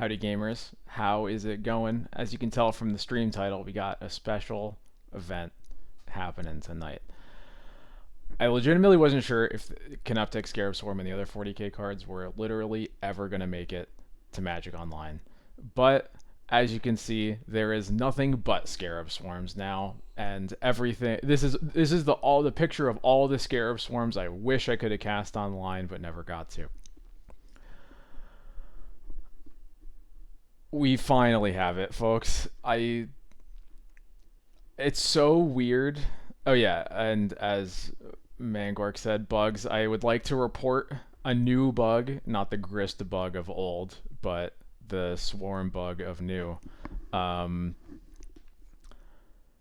Howdy gamers, how is it going? As you can tell from the stream title, we got a special event happening tonight. I legitimately wasn't sure if CANOPTEK, SCARAB, Swarm, and the other 40k cards were literally ever going to make it to Magic Online. But as you can see, there is nothing but SCARAB Swarms now, and everything. This is the picture of all the SCARAB Swarms I wish I could have cast online, but never got to. We finally have it, folks. It's so weird. Oh yeah, and as Mangork said, bugs. I would like to report a new bug, not the grist bug of old, but the swarm bug of new. Um,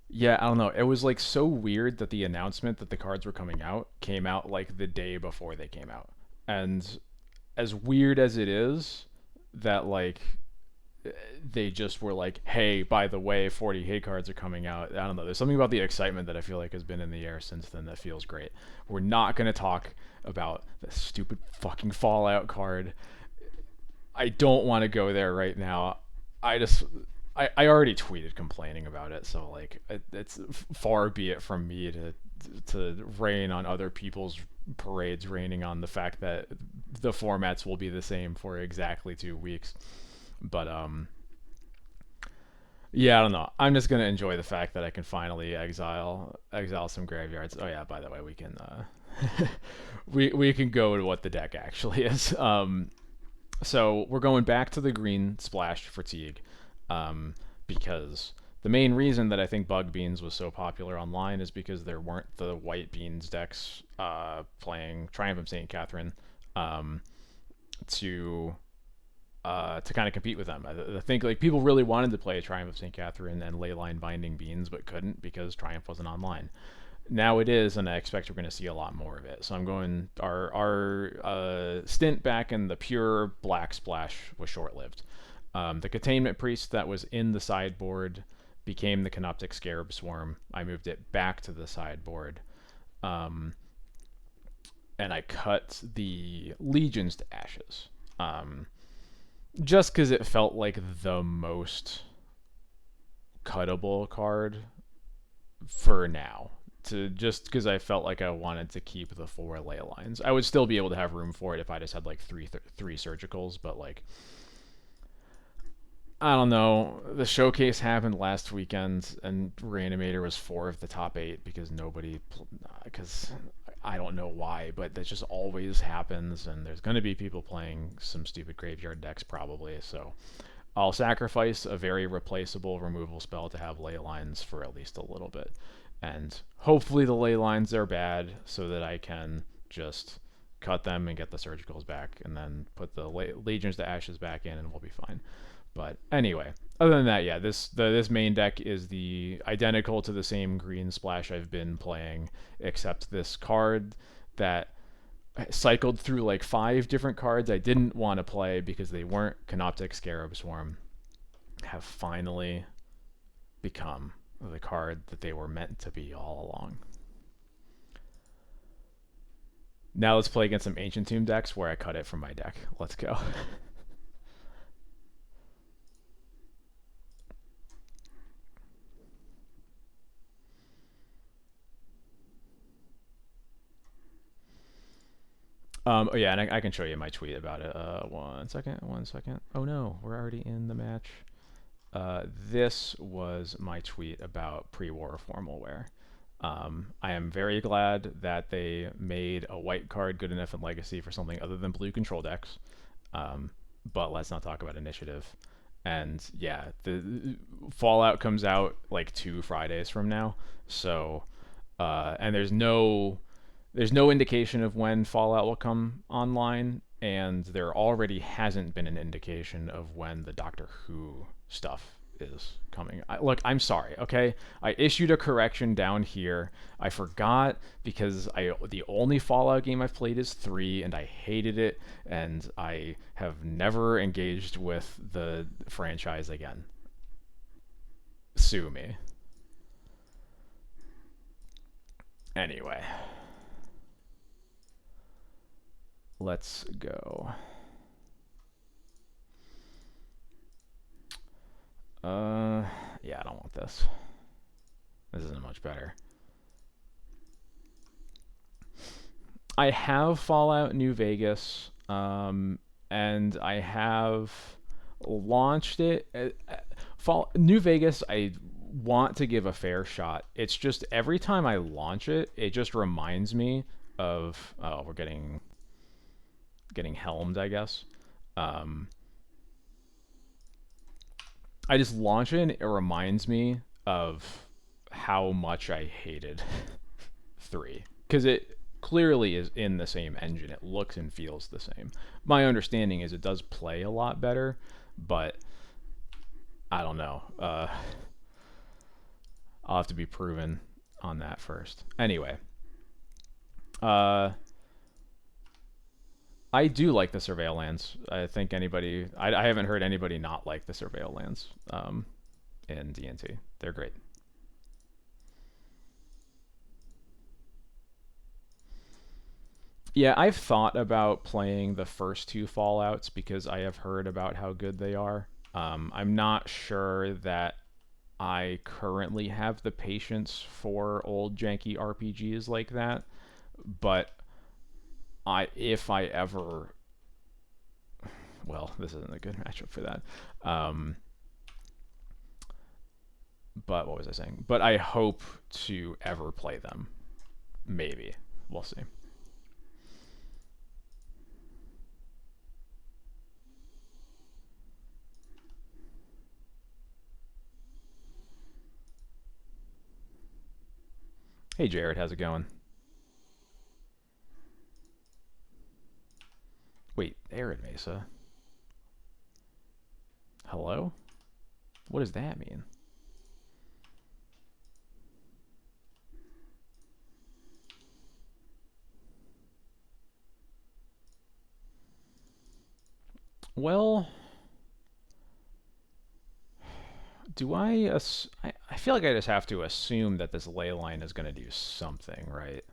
yeah, I don't know. It was like so weird that the announcement that the cards were coming out came out like the day before they came out. And as weird as it is that like they just were like, hey, by the way, 40k cards are coming out. I don't know. There's something about the excitement that I feel like has been in the air since then that feels great. We're not going to talk about the stupid fucking Fallout card. I don't want to go there right now. I just. I already tweeted complaining about it, so like it's far be it from me to rain on other people's parades, raining on the fact that the formats will be the same for exactly 2 weeks. But yeah, I don't know. I'm just gonna enjoy the fact that I can finally exile some graveyards. Oh yeah, by the way, we can we can go to what the deck actually is. So we're going back to the green splash fatigue, because the main reason that I think Bug Beans was so popular online is because there weren't the white beans decks playing Triumph of Saint Catherine to to kind of compete with them. I think like people really wanted to play Triumph of St. Catherine and Leyline Binding Beans, but couldn't because Triumph wasn't online. Now it is, and I expect we're going to see a lot more of it. So I'm going. Our stint back in the pure black splash was short lived. The Containment Priest that was in the sideboard became the CANOPTEK Scarab Swarm. I moved it back to the sideboard. Um, and I cut the Legions to ashes. Just because it felt like the most cuttable card for now. Just because I felt like I wanted to keep the 4 ley lines. I would still be able to have room for it if I just had like three surgicals, but like I don't know. The showcase happened last weekend, and Reanimator was 4 of the top 8 because because I don't know why, but that just always happens, and there's going to be people playing some stupid graveyard decks probably. So I'll sacrifice a very replaceable removal spell to have ley lines for at least a little bit, and hopefully the ley lines are bad so that I can just cut them and get the surgicals back, and then put the legions to ashes back in, and we'll be fine. But anyway, other than that, yeah, this main deck is the identical to the same green splash I've been playing, except this card that cycled through like 5 different cards I didn't want to play because they weren't CANOPTEK Scarab Swarm have finally become the card that they were meant to be all along. Now let's play against some Ancient Tomb decks where I cut it from my deck. Let's go. Oh yeah, and I can show you my tweet about it. One second. Oh no, we're already in the match. This was my tweet about pre-war formal wear. I am very glad that they made a white card good enough in Legacy for something other than blue control decks. But let's not talk about initiative. And yeah, the Fallout comes out like 2 Fridays from now. So, and there's no indication of when Fallout will come online, and there already hasn't been an indication of when the Doctor Who stuff is coming. Look, I'm sorry, okay? I issued a correction down here. I forgot because the only Fallout game I've played is 3, and I hated it, and I have never engaged with the franchise again. Sue me. Anyway, let's go. I don't want this. This isn't much better. I have Fallout New Vegas, and I have launched it. New Vegas, I want to give a fair shot. It's just every time I launch it, it just reminds me of we're getting helmed, I guess. I just launch it and it reminds me of how much I hated 3 because it clearly is in the same engine. It looks and feels the same. My understanding is it does play a lot better, but I don't know. I'll have to be proven on that first. Anyway, I do like the Surveil lands. I think I haven't heard anybody not like the Surveil lands in D&T. They're great. Yeah, I've thought about playing the first 2 Fallouts because I have heard about how good they are. I'm not sure that I currently have the patience for old janky RPGs like that, but if I ever, well, this isn't a good matchup for that. But what was I saying? But I hope to ever play them. Maybe. We'll see. Hey Jared, how's it going? Wait, Arid Mesa. Hello? What does that mean? Well, do I feel like I just have to assume that this ley line is going to do something, right?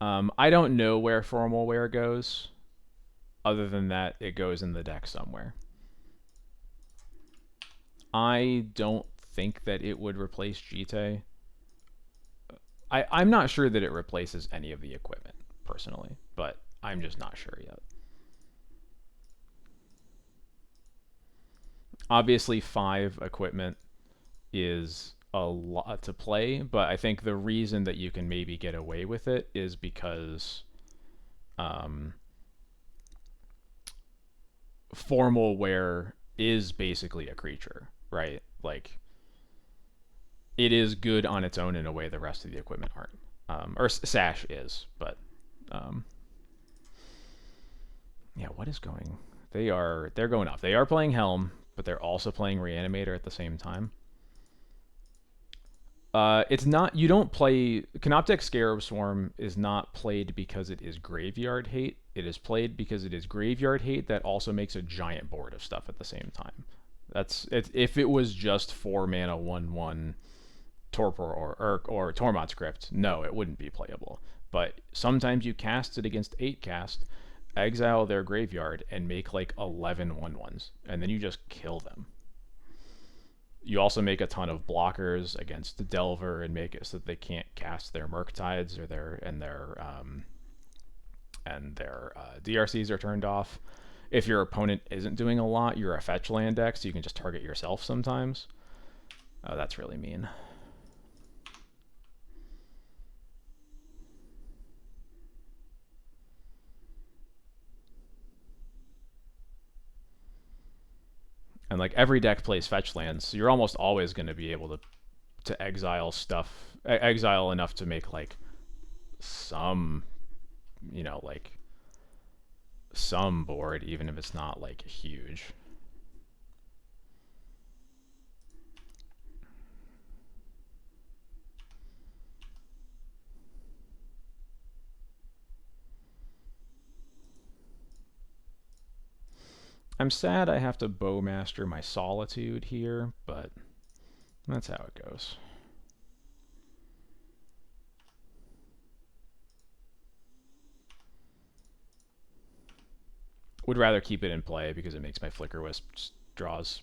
I don't know where formal wear goes. Other than that, it goes in the deck somewhere. I don't think that it would replace Jite. I'm not sure that it replaces any of the equipment, personally, but I'm just not sure yet. Obviously, 5 equipment is a lot to play, but I think the reason that you can maybe get away with it is because formal wear is basically a creature, right? Like, it is good on its own in a way the rest of the equipment aren't. Or Sash is, but yeah, what is going? They're going off. They are playing Helm, but they're also playing Reanimator at the same time. It's not. You don't play. CANOPTEK Scarab Swarm is not played because it is graveyard hate. It is played because it is graveyard hate that also makes a giant board of stuff at the same time. That's it. If it was just 4 mana 1/1 Torpor or Tormod's Crypt, no, it wouldn't be playable. But sometimes you cast it against 8 cast, exile their graveyard, and make like 11 1/1s, and then you just kill them. You also make a ton of blockers against the Delver and make it so that they can't cast their Murktides or their DRCs are turned off. If your opponent isn't doing a lot, you're a fetch land deck, so you can just target yourself sometimes. Oh, that's really mean. And like every deck plays fetch lands, so you're almost always going to be able to exile stuff, exile enough to make like some, like some board, even if it's not like huge. I'm sad I have to Bowmaster my Solitude here, but that's how it goes. Would rather keep it in play because it makes my Flicker Wisp draws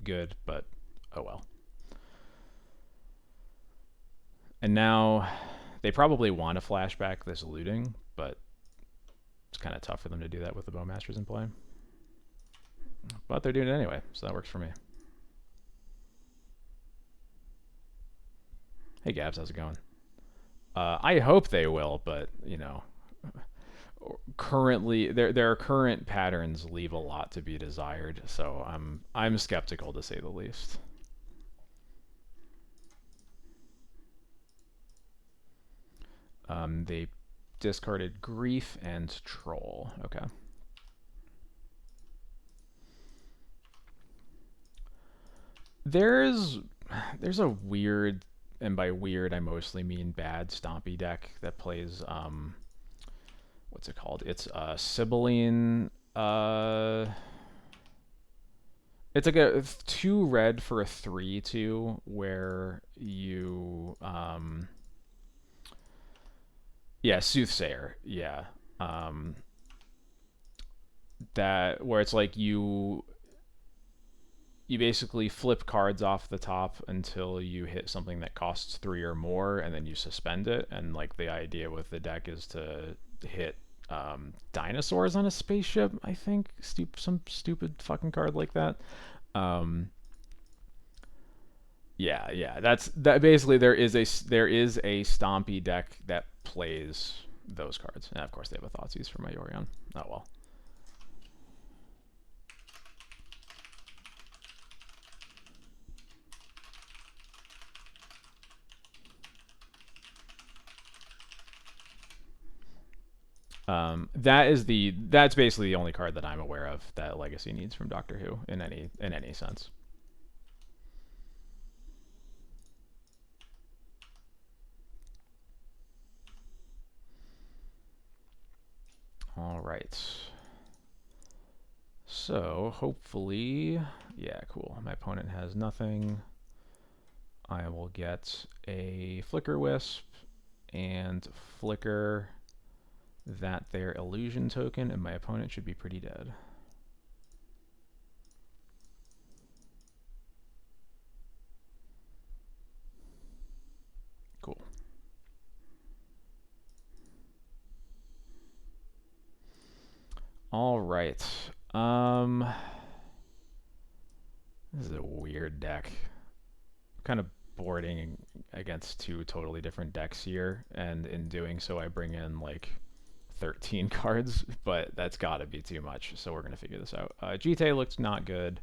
good, but oh well. And now they probably want to flashback this looting, but it's kind of tough for them to do that with the Bowmasters in play. But they're doing it anyway, so that works for me. Hey Gabs, how's it going? I hope they will, but you know, currently their current patterns leave a lot to be desired, so I'm skeptical to say the least. They discarded Grief and Troll. Okay. There's a weird, and by weird I mostly mean bad, Stompy deck that plays what's it called? It's Sibylline. It's like a 2 red for a 3/2 where you yeah, Soothsayer. Yeah. That where it's like you basically flip cards off the top until you hit something that costs 3 or more, and then you suspend it. And like the idea with the deck is to hit dinosaurs on a spaceship. I think some stupid fucking card like that. Yeah. That. Basically, there is a Stompy deck that plays those cards, and of course they have a Thoughtseize for my Yorion. Oh well. That's basically the only card that I'm aware of that Legacy needs from Doctor Who in any sense. All right. So hopefully, yeah, cool. My opponent has nothing. I will get a Flicker Wisp and flicker their illusion token, and my opponent should be pretty dead. Cool. All right. This is a weird deck. I'm kind of boarding against 2 totally different decks here, and in doing so I bring in like 13 cards, but that's got to be too much, so we're going to figure this out. Jite looks not good.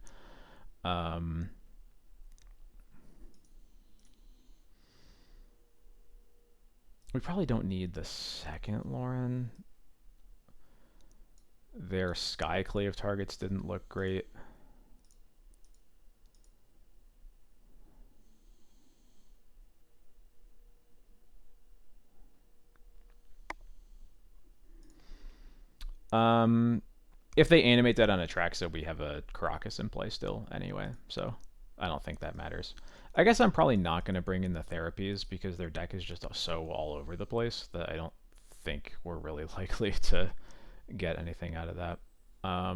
We probably don't need the second Lauren. Their Skyclave targets didn't look great. If they animate that on Atraxa, we have a Caracas in play still anyway, so I don't think that matters. I guess I'm probably not going to bring in the therapies because their deck is just so all over the place that I don't think we're really likely to get anything out of that. I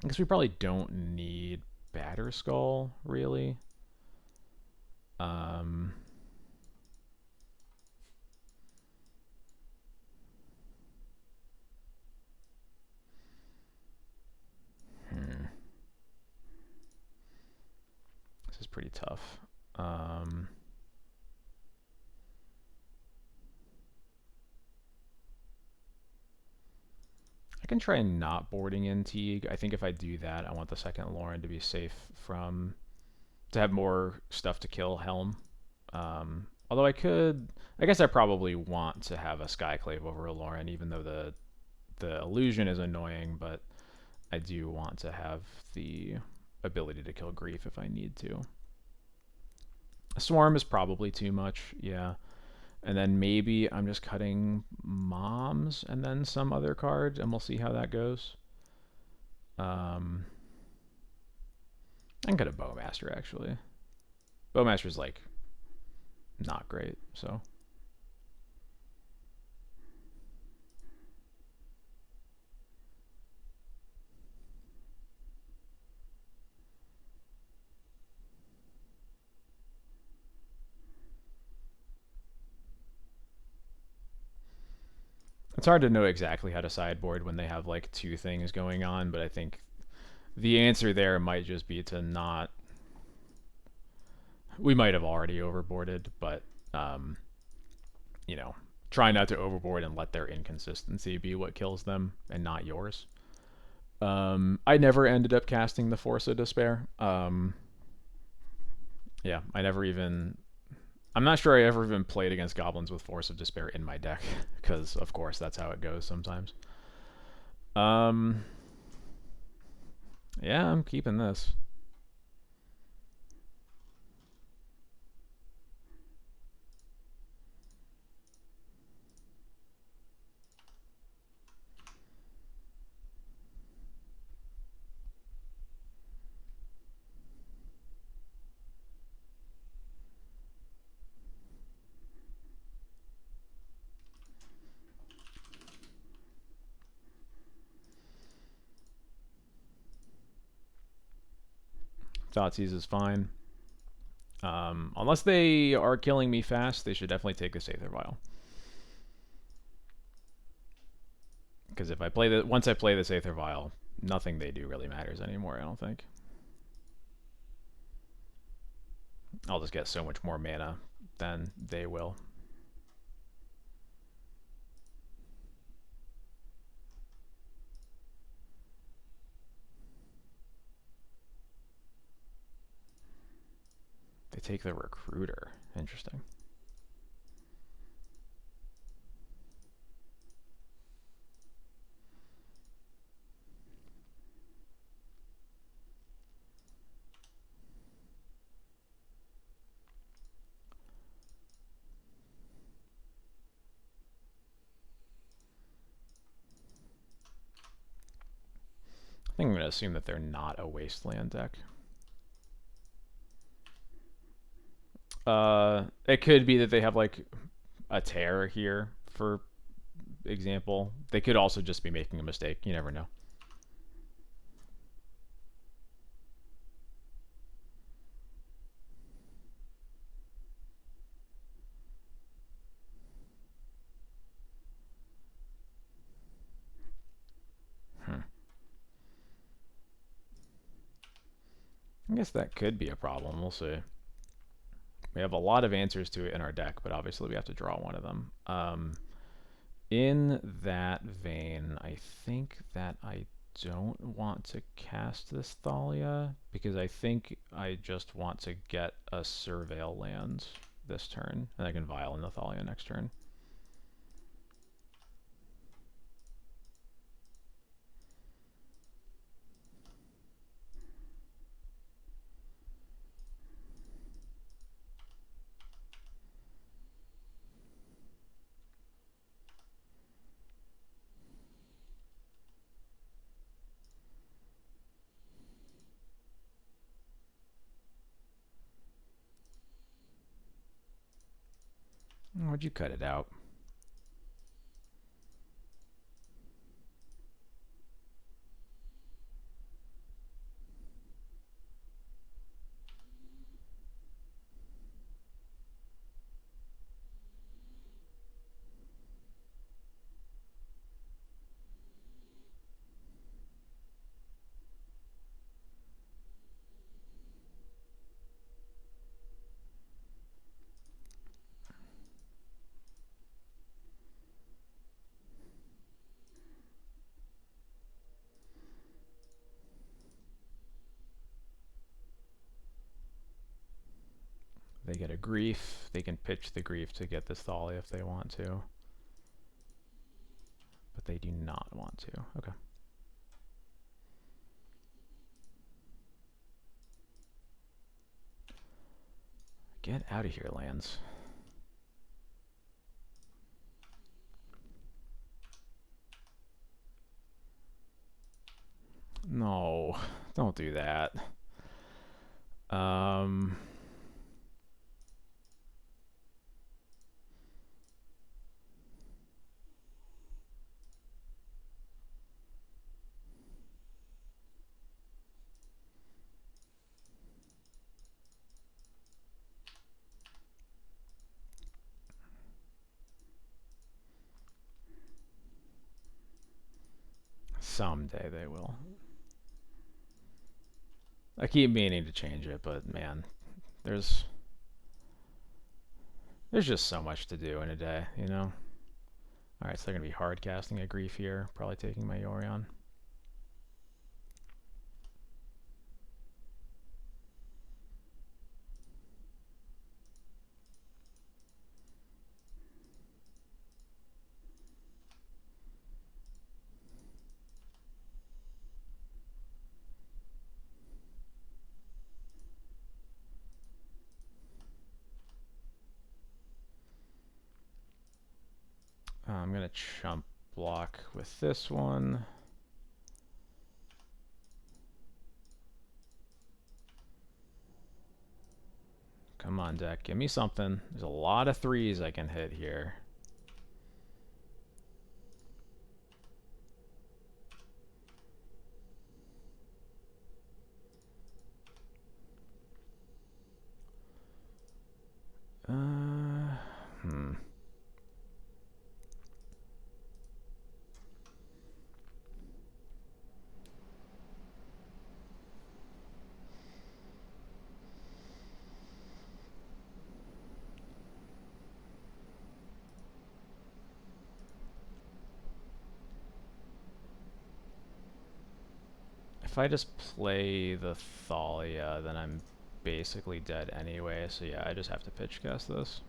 guess we probably don't need Batterskull, really. This is pretty tough. I can try not boarding in Teague. I think if I do that, I want the second Lauren to be safe to have more stuff to kill Helm. Although I guess I probably want to have a Skyclave over a Lauren, even though the illusion is annoying, but I do want to have the ability to kill Grief if I need to. A Swarm is probably too much, yeah. And then maybe I'm just cutting Moms and then some other card, and we'll see how that goes. I can cut a Bowmaster, actually. Bowmaster's, like, not great, so... It's hard to know exactly how to sideboard when they have like two things going on, but I think the answer there might just be to not. We might have already overboarded, but um, you know, try not to overboard and let their inconsistency be what kills them and not yours. I never ended up casting the Force of Despair. Yeah, I never even. I'm not sure I ever even played against goblins with Force of Despair in my deck, because of course that's how it goes sometimes. Um, yeah, I'm keeping this. Thoughtseize is fine. Unless they are killing me fast, they should definitely take this Aether Vial. Because if I play the once I play this Aether Vial, nothing they do really matters anymore, I don't think. I'll just get so much more mana than they will. They take the Recruiter. Interesting. I think I'm going to assume that they're not a Wasteland deck. It could be that they have like a tear here, for example. They could also just be making a mistake. You never know. I guess that could be a problem. We'll see. We have a lot of answers to it in our deck, but obviously we have to draw one of them. In that vein, I think that I don't want to cast this Thalia, because I think I just want to get a Surveil land this turn, and I can Vial in the Thalia next turn. Would you cut it out? They get a Grief. They can pitch the Grief to get this Thalia if they want to. But they do not want to. Okay. Get out of here, lands. No, don't do that. Someday they will. I keep meaning to change it, but man, there's just so much to do in a day, you know? Alright, so they're going to be hard casting a Grief here, probably taking my Yorion. I'm going to chump block with this one. Come on, deck. Give me something. There's a lot of threes I can hit here. If I just play the Thalia, then I'm basically dead anyway, so yeah, I just have to pitch cast this.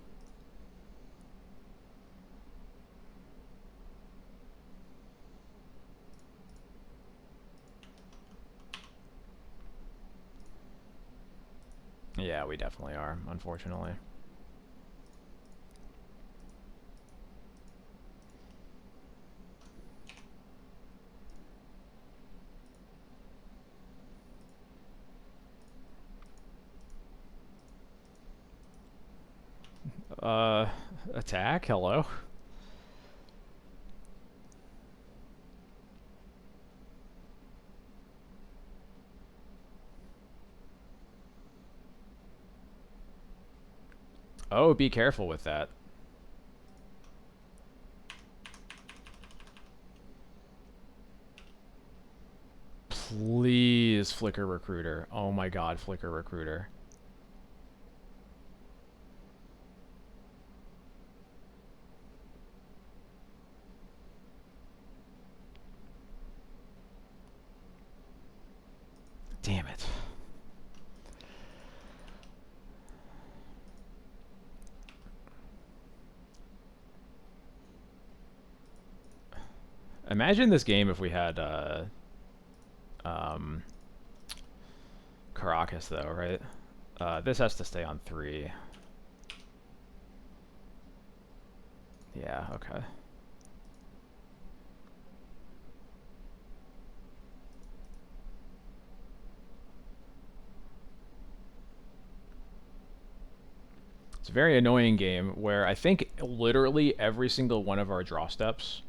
Yeah, we definitely are, unfortunately. Attack? Hello? Oh, be careful with that. Please, Flicker Recruiter. Oh my god, Flicker Recruiter. Damn it. Imagine this game if we had, Caracas, though, right? This has to stay on 3. Yeah, okay. It's a very annoying game where I think literally every single one of our draw steps,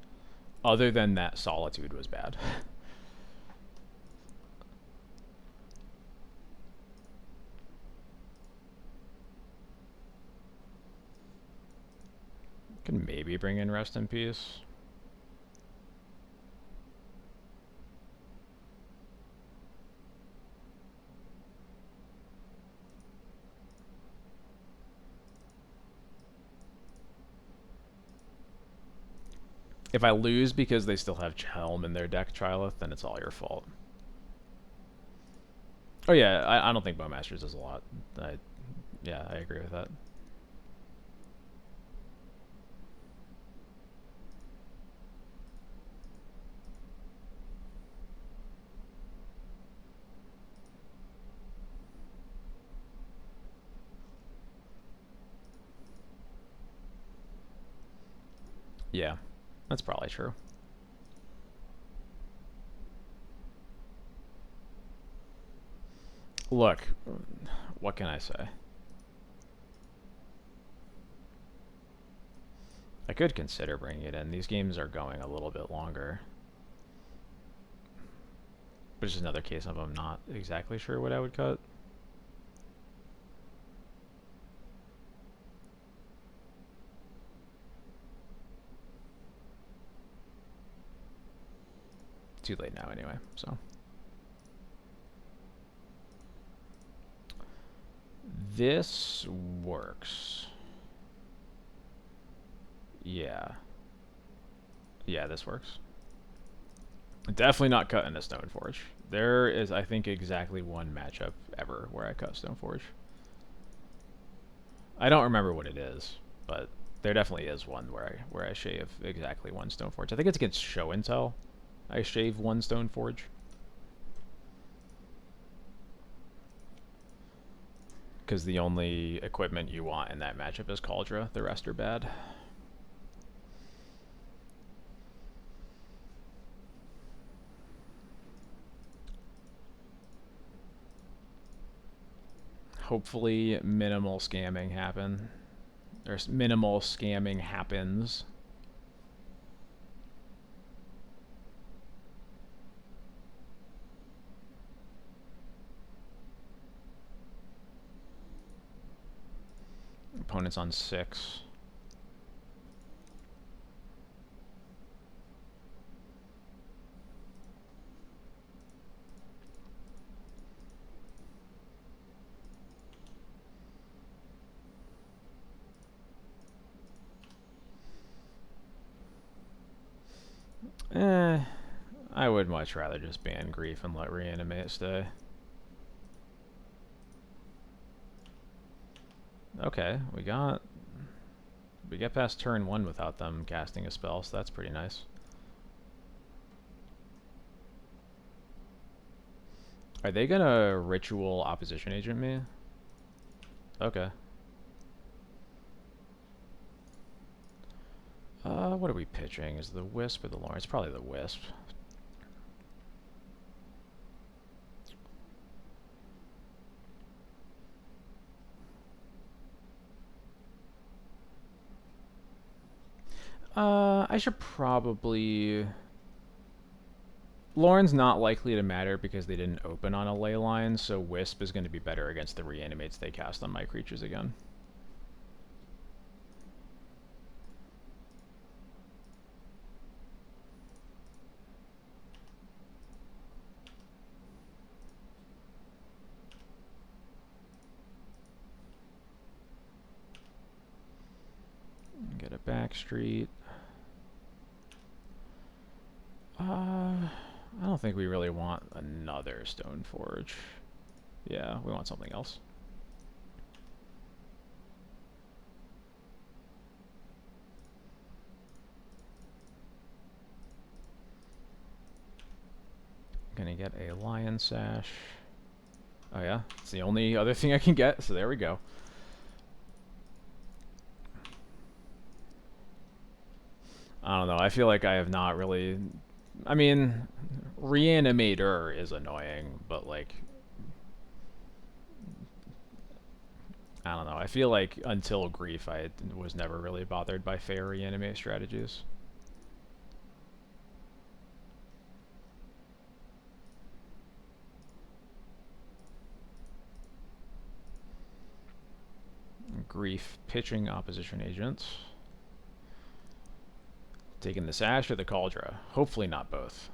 other than that Solitude, was bad. Can maybe bring in Rest in Peace. If I lose because they still have Helm in their deck, Trilith, then it's all your fault. Oh yeah, I don't think Bowmasters does a lot. Yeah, I agree with that. Yeah, that's probably true. Look, what can I say? I could consider bringing it in. These games are going a little bit longer. But it's just another case of I'm not exactly sure what I would cut. too late now anyway, so. This works. Yeah. Yeah, this works. Definitely not cutting a Stoneforge. There is, I think, exactly one matchup ever where I cut Stoneforge. I don't remember what it is, but there definitely is one where I shave exactly one Stoneforge. I think it's against Show and Tell. I shave one Stoneforge. Because the only equipment you want in that matchup is Cauldra. The rest are bad. Hopefully minimal scamming happen. There's minimal scamming happens. Opponent's on 6. I would much rather just ban Grief and let Reanimate stay. Okay, we get past turn 1 without them casting a spell, so that's pretty nice. Are they gonna Ritual Opposition Agent me? Okay. What are we pitching? Is the Wisp or the Lawrence? Probably the Wisp. I should probably... Lauren's not likely to matter because they didn't open on a ley line, so Wisp is going to be better against the Reanimates they cast on my creatures again. Get a Backstreet. I don't think we really want another Stoneforge. Yeah, we want something else. Gonna get a Lion Sash. Oh yeah, it's the only other thing I can get, so there we go. I don't know, I feel like I have not really... I mean, Reanimator is annoying, but like... I don't know, I feel like until Grief I was never really bothered by fair Reanimate strategies. Grief pitching Opposition Agent. Taking the Sash or the Cauldra? Hopefully not both.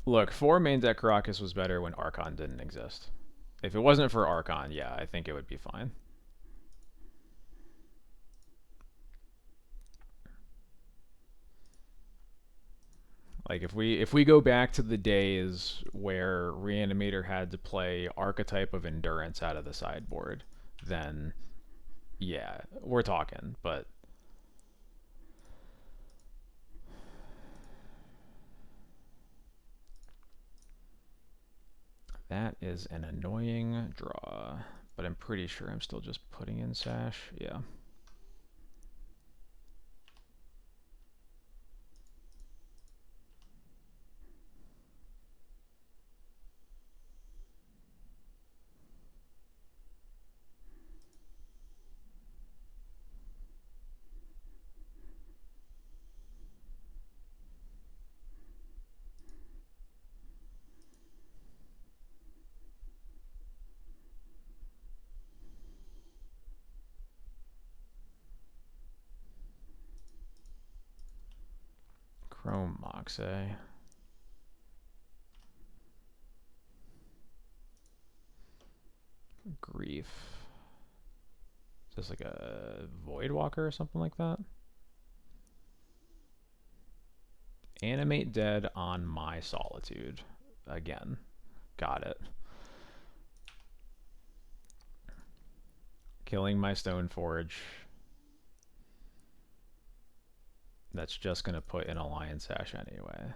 Look, 4 main deck Karakas was better when Archon didn't exist. If it wasn't for Archon, yeah, I think it would be fine. Like if we go back to the days where Reanimator had to play Archetype of Endurance out of the sideboard, then yeah, we're talking, but that is an annoying draw, but I'm pretty sure I'm still just putting in Sash. Yeah. Chrome Mox, eh? Grief. Is this like a Void Walker or something like that? Animate Dead on my Solitude. Again. Got it. Killing my Stoneforge. That's just going to put in a Lion Sash anyway.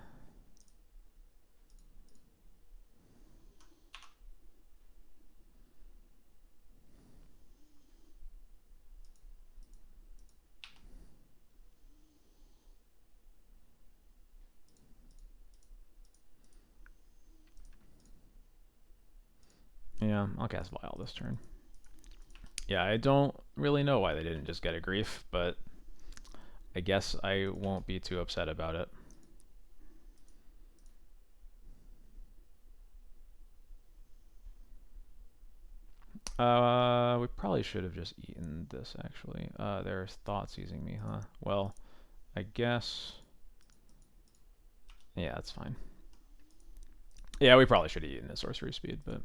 Yeah, I'll cast Vial this turn. Yeah, I don't really know why they didn't just get a Grief, but I guess I won't be too upset about it. We probably should have just eaten this, actually. There's thought seizing me, huh? Well, I guess... Yeah, that's fine. Yeah, we probably should have eaten the sorcery speed, but...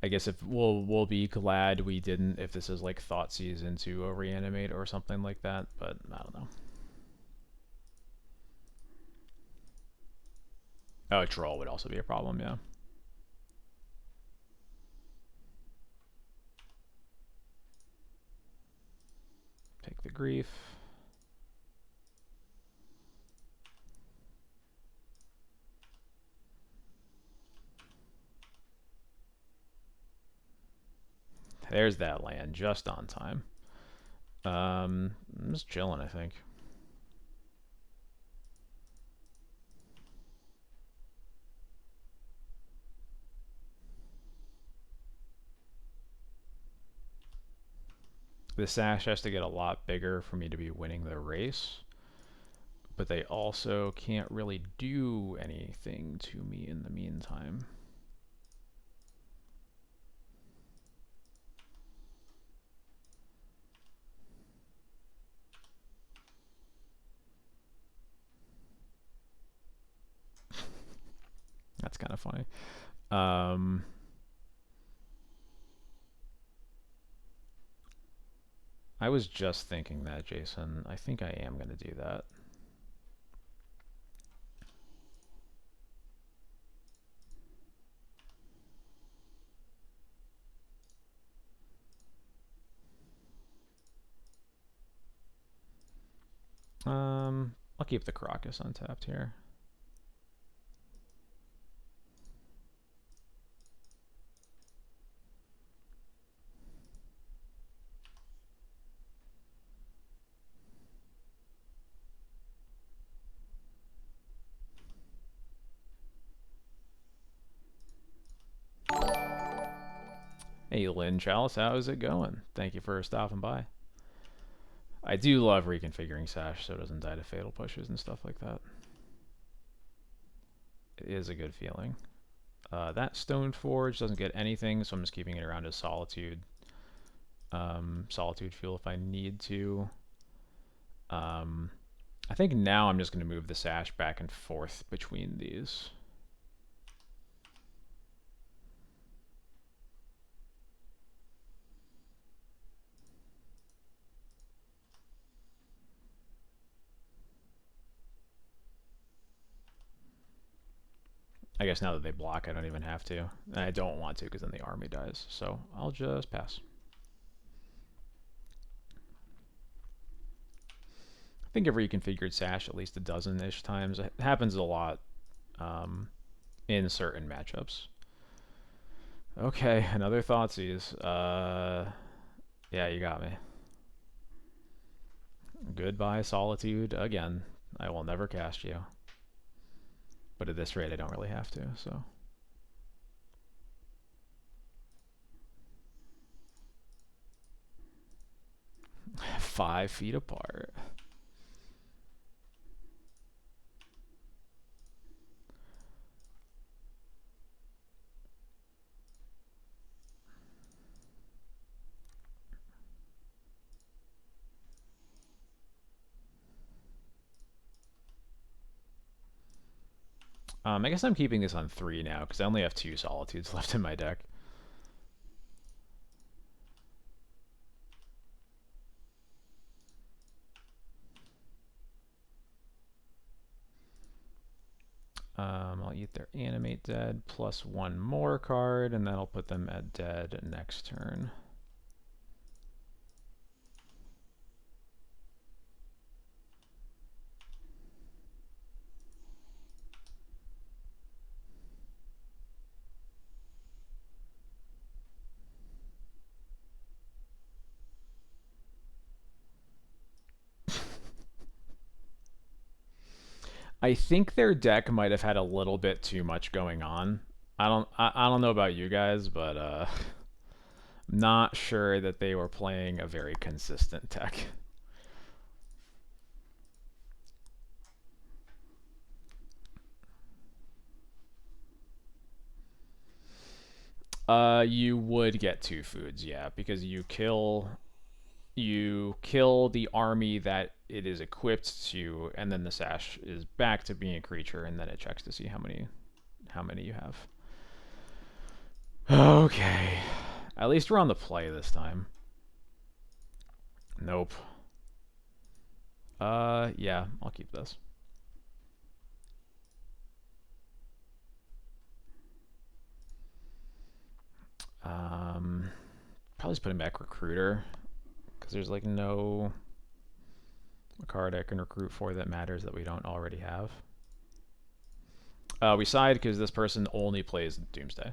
I guess if we'll be glad we didn't if this is like Thoughtseize into a reanimate or something like that, but I don't know. Oh, a troll would also be a problem, yeah. Take the grief. There's that land just on time. I'm just chilling, I think. The Sash has to get a lot bigger for me to be winning the race, but they also can't really do anything to me in the meantime. That's kind of funny. I was just thinking that, Jason. I think I am going to do that. I'll keep the Crocus untapped here. Hey, Lynn Chalice, how is it going? Thank you for stopping by. I do love reconfiguring Sash so it doesn't die to fatal pushes and stuff like that. It is a good feeling. That Stoneforge doesn't get anything, so I'm just keeping it around as Solitude. Solitude fuel if I need to. I think now I'm just going to move the Sash back and forth between these. I guess now that they block, I don't even have to. And I don't want to because then the army dies. So I'll just pass. I think I've reconfigured Sash at least a dozen-ish times. It happens a lot in certain matchups. Okay, another Thoughtseize. Yeah, you got me. Goodbye, Solitude. Again, I will never cast you. But at this rate, I don't really have to, so... $5 feet apart. I guess I'm keeping this on 3 now because I only have 2 Solitudes left in my deck. I'll eat their Animate Dead plus 1 more card, and that'll put them at dead next turn. I think their deck might have had a little bit too much going on. I don't know about you guys, but not sure that they were playing a very consistent deck. You would get 2 foods, yeah, because you kill the army that it is equipped to, and then the sash is back to being a creature, and then it checks to see how many you have. Okay, at least we're on the play this time. Nope. Yeah, I'll keep this. Probably just putting back recruiter because there's like no card I can recruit for that matters that we don't already have. We side because this person only plays Doomsday.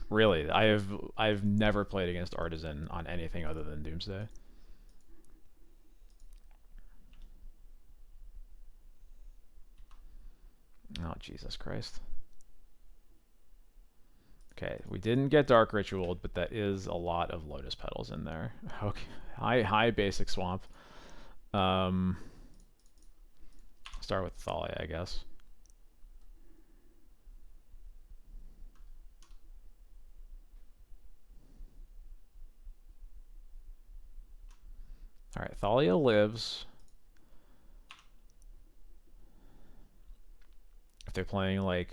Really, I've never played against Artisan on anything other than Doomsday. Oh, Jesus Christ. Okay, we didn't get Dark Ritualed, but that is a lot of Lotus Petals in there. Okay, high basic swamp. Start with Thalia, I guess. All right, Thalia lives. If they're playing like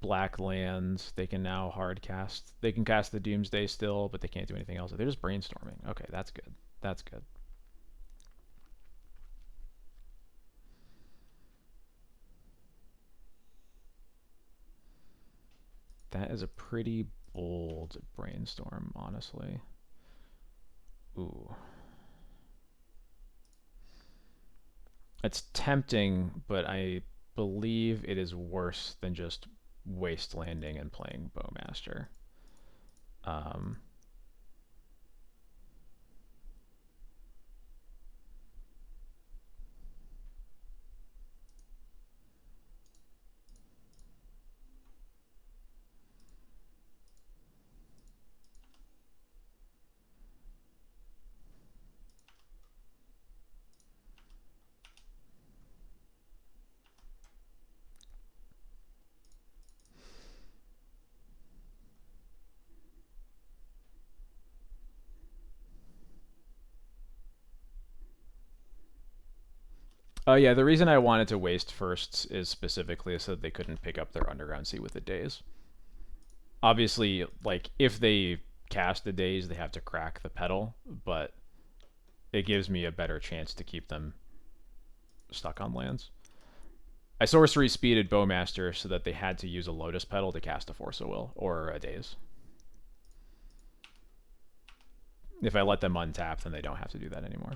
black lands, they can now hard cast. They can cast the Doomsday still, but they can't do anything else. They're just brainstorming. Okay, that's good. That's good. That is a pretty bold brainstorm, honestly. Ooh. It's tempting, but I believe it is worse than just waste landing and playing Bowmaster. Um, yeah, the reason I wanted to waste firsts is specifically so that they couldn't pick up their Underground Sea with the days. Obviously, like, if they cast the days, they have to crack the pedal, but it gives me a better chance to keep them stuck on lands. I sorcery speeded Bowmaster so that they had to use a Lotus Petal to cast a Force of Will or a Daze. If I let them untap, then they don't have to do that anymore.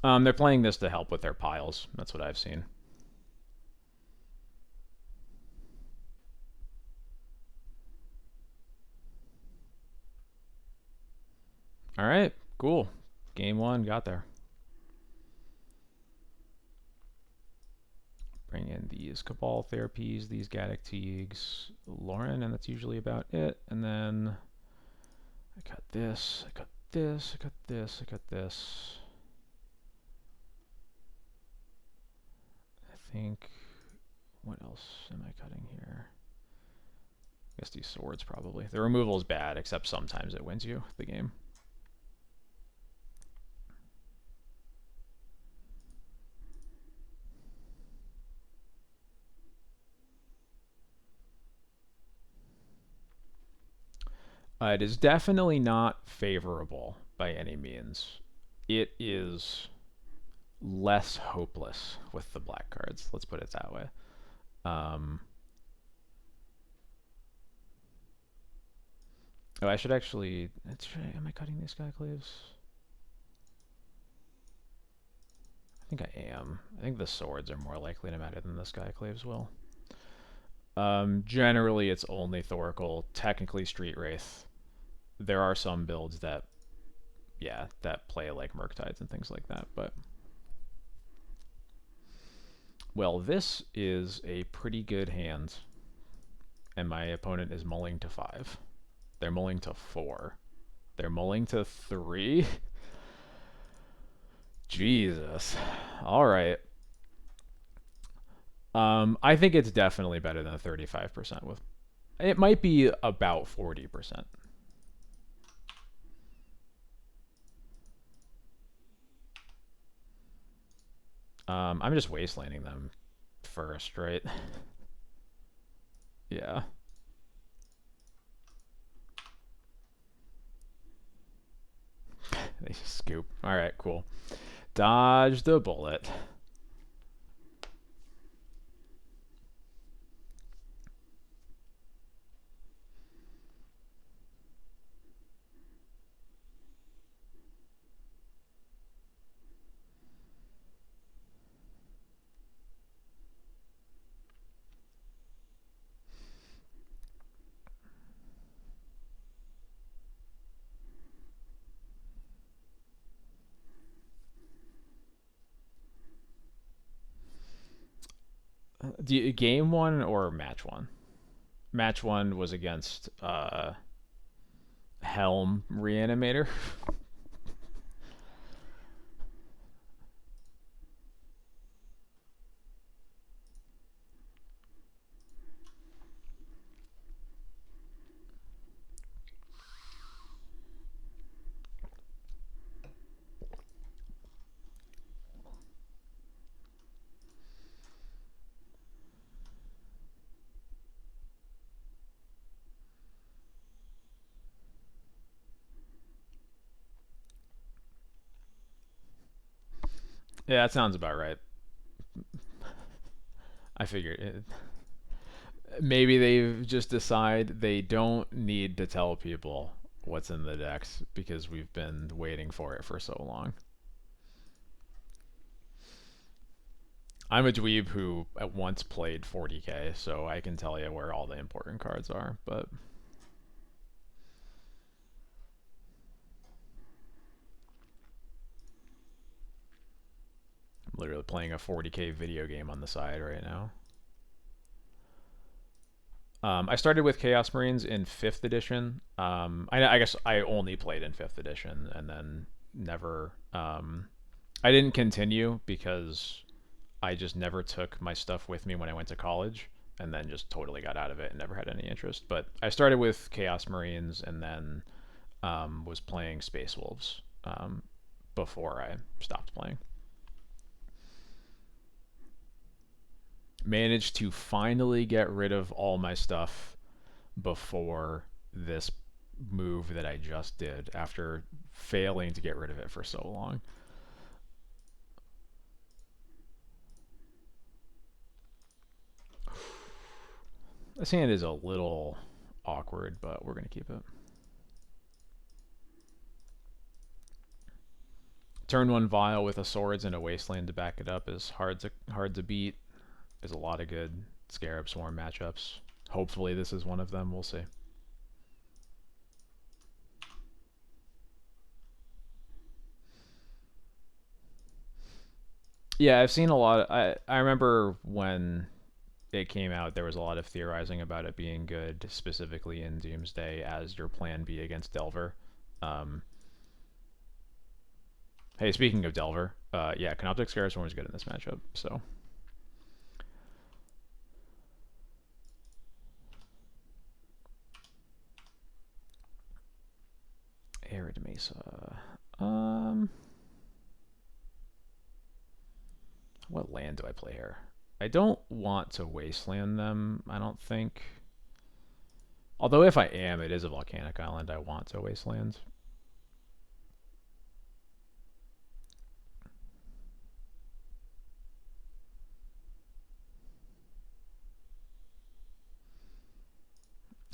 They're playing this to help with their piles. That's what I've seen. All right, cool. Game 1 got there. Bring in these Cabal Therapies, these Gaddock Teagues, Lauren, and that's usually about it. And then I got this, I got this, I got this, I got this. I think, what else am I cutting here? I guess these swords probably. The removal is bad, except sometimes it wins you the game. It is definitely not favorable by any means. It is less hopeless with the black cards. Let's put it that way. Oh, I should actually. Am I cutting these skyclaves? I think I am. I think the swords are more likely to matter than the skyclaves will. Generally, it's only Thoracle, technically Street Wraith. There are some builds that, yeah, that play like Murktides and things like that, but... Well, this is a pretty good hand, and my opponent is mulling to 5. They're mulling to 4. They're mulling to 3. Jesus. All right. I think it's definitely better than 35% with... It might be about 40%. I'm just wastelanding them first, right? Yeah. They scoop. All right, cool. Dodge the bullet. Game 1 or match 1? Match 1 was against Helm Reanimator. Yeah, that sounds about right. I figured it. Maybe they just decide they don't need to tell people what's in the decks because we've been waiting for it for so long. I'm a dweeb who at once played 40k, so I can tell you where all the important cards are, but... I'm literally playing a 40k video game on the side right now. I started with Chaos Marines in 5th edition. I guess I only played in 5th edition and then never... I didn't continue because I just never took my stuff with me when I went to college and then just totally got out of it and never had any interest. But I started with Chaos Marines and then was playing Space Wolves before I stopped playing. Managed to finally get rid of all my stuff before this move that I just did after failing to get rid of it for so long. This hand is a little awkward, but we're going to keep it. Turn 1 Vial with a Swords and a Wasteland to back it up is hard to beat. There's a lot of good Scarab Swarm matchups. Hopefully this is one of them. We'll see. Yeah, I've seen a lot. I remember when it came out, there was a lot of theorizing about it being good, specifically in Doomsday as your plan B against Delver. Hey, speaking of Delver, yeah, CANOPTEK SCARAB Swarm is good in this matchup, so. Arid Mesa. What land do I play here? I don't want to wasteland them, I don't think. Although if I am, it is a volcanic island I want to wasteland.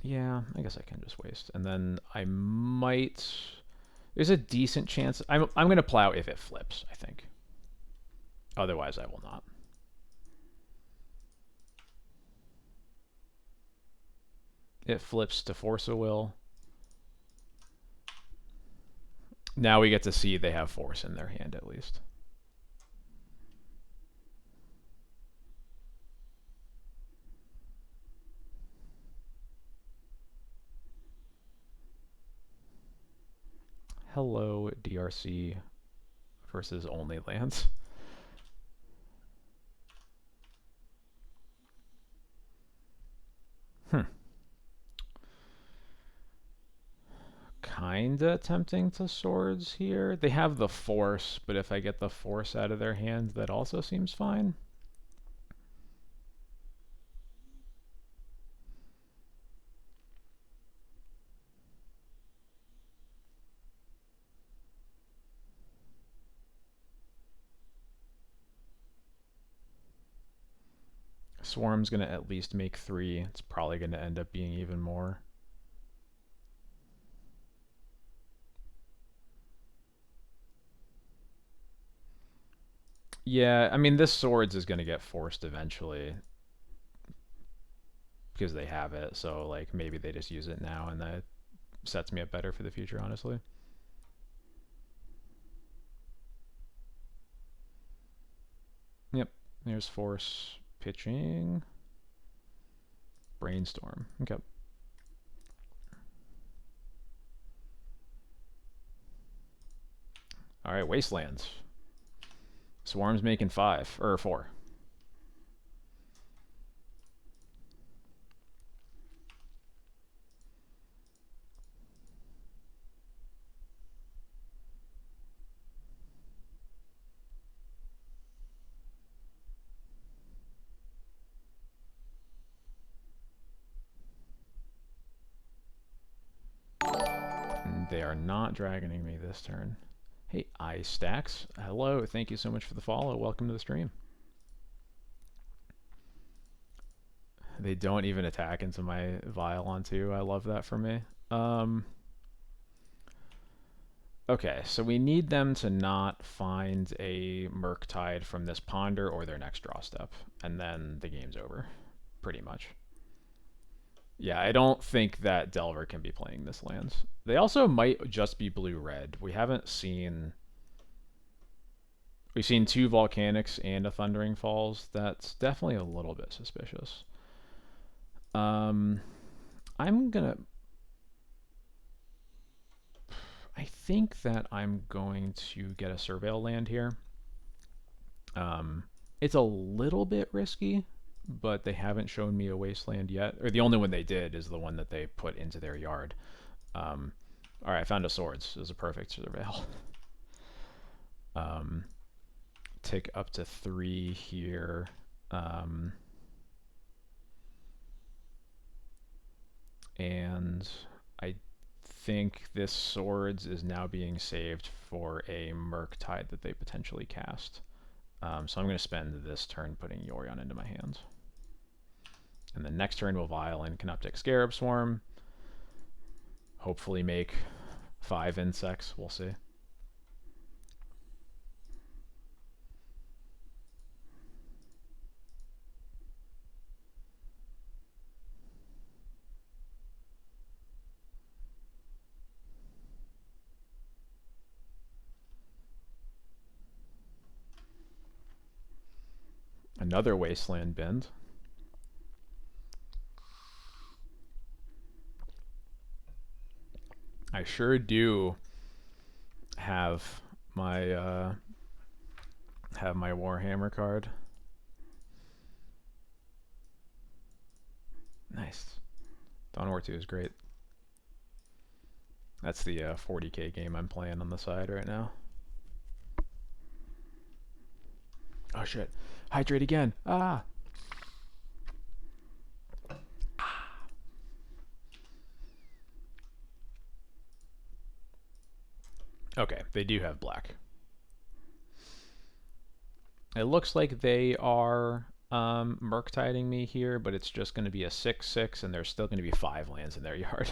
Yeah, I guess I can just waste. And then I might... There's a decent chance... I'm going to plow if it flips, I think. Otherwise, I will not. It flips to Force a Will. Now we get to see they have Force in their hand, at least. Hello, DRC versus only lands. Kinda tempting to swords here. They have the Force, but if I get the Force out of their hand, that also seems fine. Swarm's going to at least make 3. It's probably going to end up being even more. Yeah, I mean, this Swords is going to get forced eventually because they have it. So, like, maybe they just use it now and that sets me up better for the future, honestly. Yep, there's Force pitching. Brainstorm. Okay. All right, Wastelands. Swarm's making 5 or 4. They are not dragoning me this turn. Hey, iStacks. Hello, thank you so much for the follow. Welcome to the stream. They don't even attack into my Violon too. I love that for me. Okay, so we need them to not find a Murktide from this Ponder or their next draw step, and then the game's over, pretty much. Yeah, I don't think that Delver can be playing this land. They also might just be blue-red. We haven't seen... We've seen 2 Volcanics and a Thundering Falls. That's definitely a little bit suspicious. I'm gonna... I think that I'm going to get a Surveil land here. It's a little bit risky, but they haven't shown me a wasteland yet. Or the only one they did is the one that they put into their yard. Alright, I found a Swords. This is a perfect Surveil. Tick up to 3 here. And I think this Swords is now being saved for a Murktide that they potentially cast. So I'm going to spend this turn putting Yorion into my hands. And the next turn we'll Violin CANOPTEK SCARAB Swarm. Hopefully make 5 insects. We'll see. Another Wasteland Bend. I sure do my have my Warhammer card. Nice. Dawn of War 2 is great. That's the 40k game I'm playing on the side right now. Oh shit. Hydrate again. Ah. Okay, they do have black. It looks like they are Murktiding me here, but it's just going to be a 6/6, and there's still going to be 5 lands in their yard.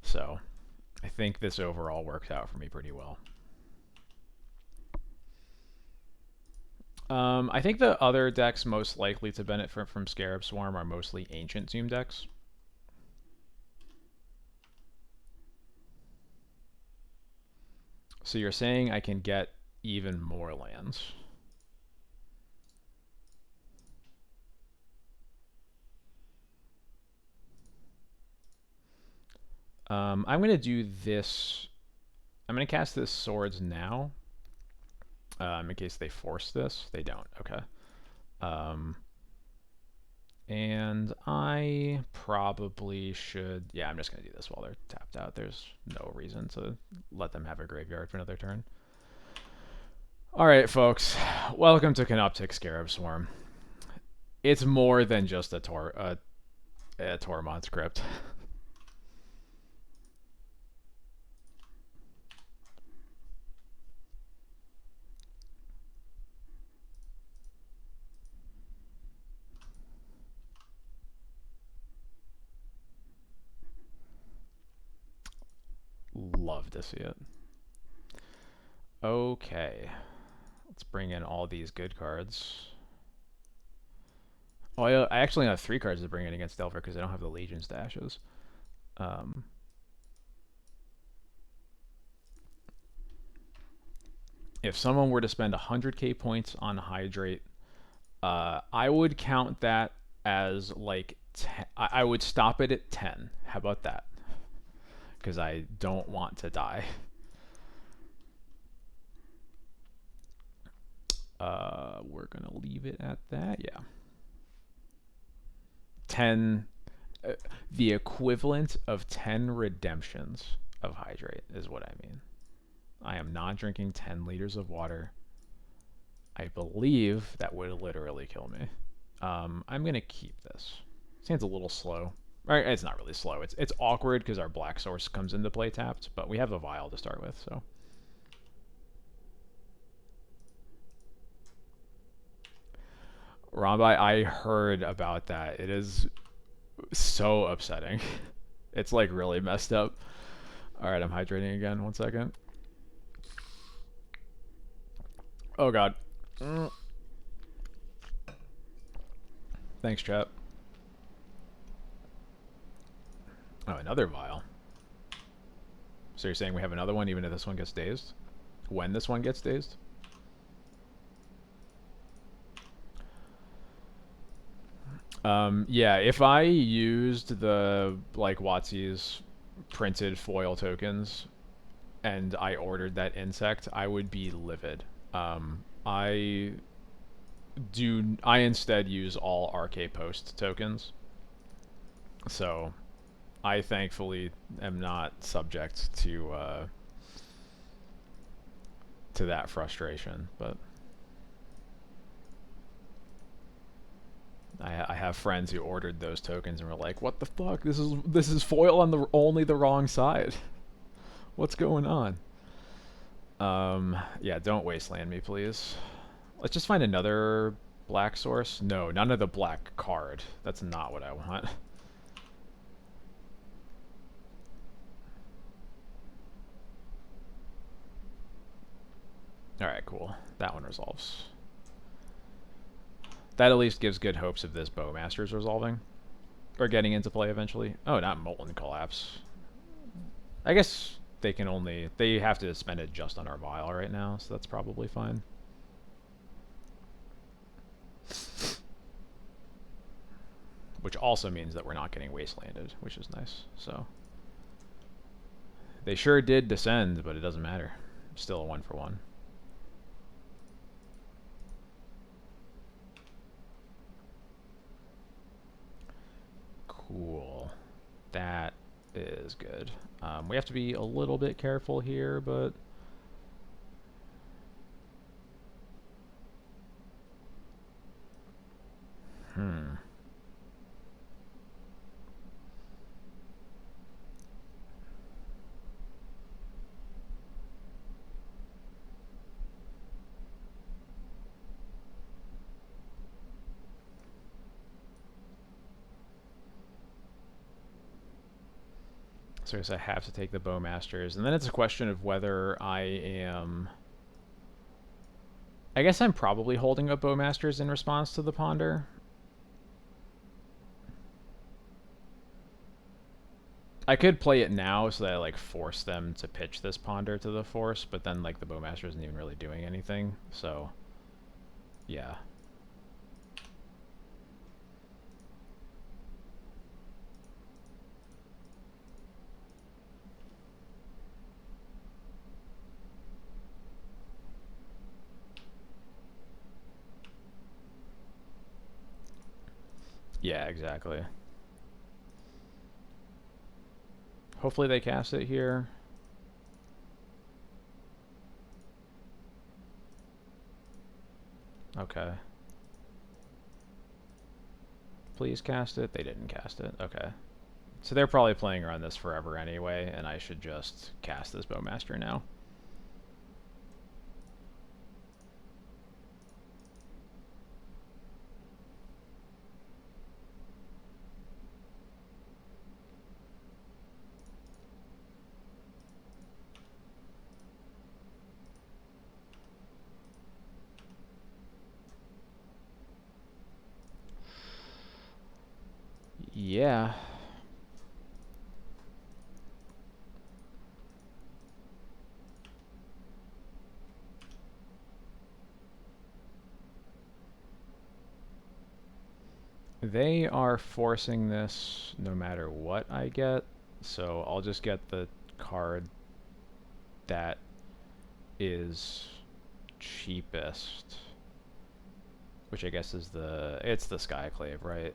So, I think this overall worked out for me pretty well. I think the other decks most likely to benefit from Scarab Swarm are mostly Ancient Tomb decks. So you're saying I can get even more lands. I'm going to do this. I'm going to cast this Swords now. In case they force this. They don't. Okay. And I probably should... Yeah, I'm just going to do this while they're tapped out. There's no reason to let them have a graveyard for another turn. Alright, folks. Welcome to CANOPTEK Scarab Swarm. It's more than just a Tormod script. Love to see it. Okay. Let's bring in all these good cards. Oh, I actually have 3 cards to bring in against Delver because I don't have the Legion stashes. If someone were to spend 100k points on Hydrate, I would count that as like 10. I would stop it at 10. How about that? Because I don't want to die. We're going to leave it at that. Yeah. 10. The equivalent of 10 redemptions of Hydrate is what I mean. I am not drinking 10 liters of water. I believe that would literally kill me. I'm going to keep this. Seems a little slow. Right, it's not really slow. It's awkward because our black source comes into play tapped, but we have a vial to start with, so. Rambai, I heard about that. It is so upsetting. It's like really messed up. Alright, I'm hydrating again. 1 second. Oh god. Thanks, chat. Oh, another vial. So you're saying we have another one even if this one gets dazed? When this one gets dazed? Yeah, if I used the, like, WotC's printed foil tokens and I ordered that insect, I would be livid. I instead use all RK Post tokens. So I thankfully am not subject to that frustration, but I have friends who ordered those tokens and were like, "What the fuck? This is foil on the only the wrong side. What's going on?" Yeah, don't wasteland me, please. Let's just find another black source. No, none of the black card. That's not what I want. Alright, cool. That one resolves. That at least gives good hopes of this Bowmaster's resolving. Or getting into play eventually. Oh, not Molten Collapse. I guess they can only... They have to spend it just on our vial right now, so that's probably fine. Which also means that we're not getting wastelanded, which is nice, so... They sure did descend, but it doesn't matter. Still a 1-for-1. Cool. That is good. We have to be a little bit careful here, but... So I guess I have to take the Bowmasters. And then it's a question of whether I am... I guess I'm probably holding up Bowmasters in response to the Ponder. I could play it now so that I like force them to pitch this Ponder to the Force, but then like the Bowmaster isn't even really doing anything, so yeah. Yeah, exactly. Hopefully they cast it here. Okay. Please cast it. They didn't cast it. Okay. So they're probably playing around this forever anyway, and I should just cast this Bowmaster now. Yeah. They are forcing this no matter what I get, so I'll just get the card that is cheapest, which I guess is it's the Skyclave, right?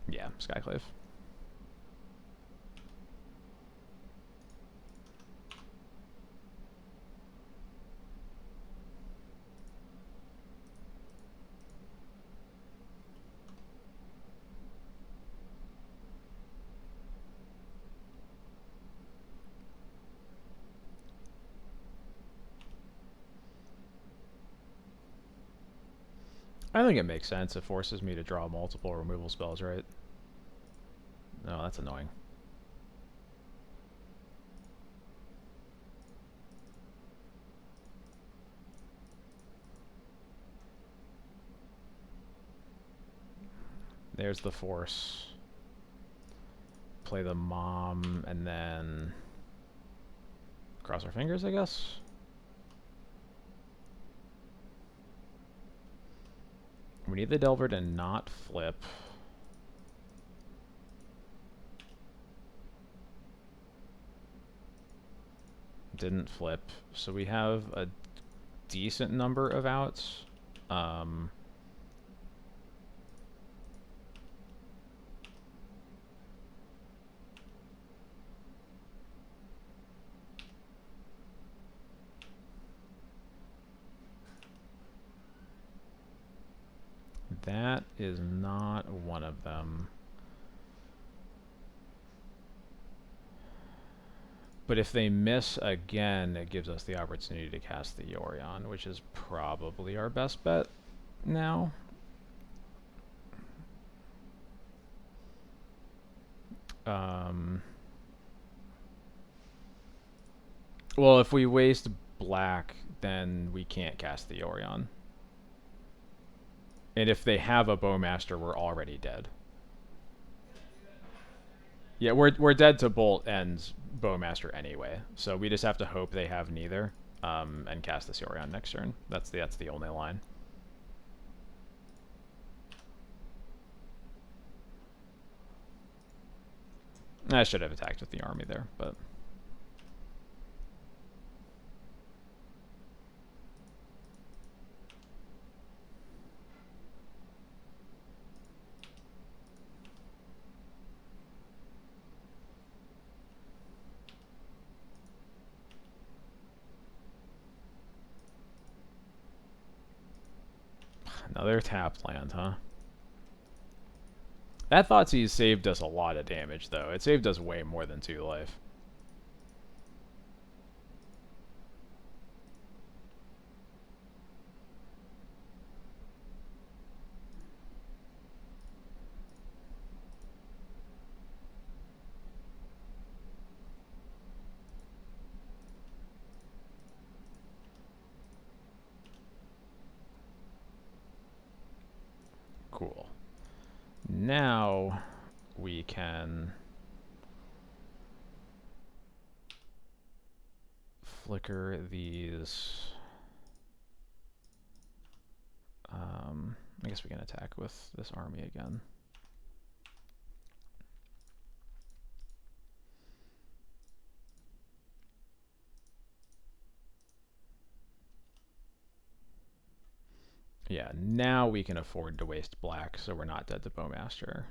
Yeah, Skyclave. I think it makes sense. It forces me to draw multiple removal spells, right? No, that's annoying. There's the Force. Play the Mom, and then cross our fingers, I guess. We need the Delver to not flip. Didn't flip, so we have a decent number of outs. That is not one of them. But if they miss again, it gives us the opportunity to cast the Yorion, which is probably our best bet now. Well, if we waste black, then we can't cast the Yorion. And if they have a Bowmaster, we're already dead. Yeah, we're dead to Bolt and Bowmaster anyway, so we just have to hope they have neither, and cast this Yorion next turn. That's the only line. I should have attacked with the army there, but... Another tapped land, huh? That Thoughtseize saved us a lot of damage, though. It saved us way more than 2 life. Cool. Now we can flicker these. I guess we can attack with this army again. Yeah, now we can afford to waste black, so we're not dead to Bowmaster.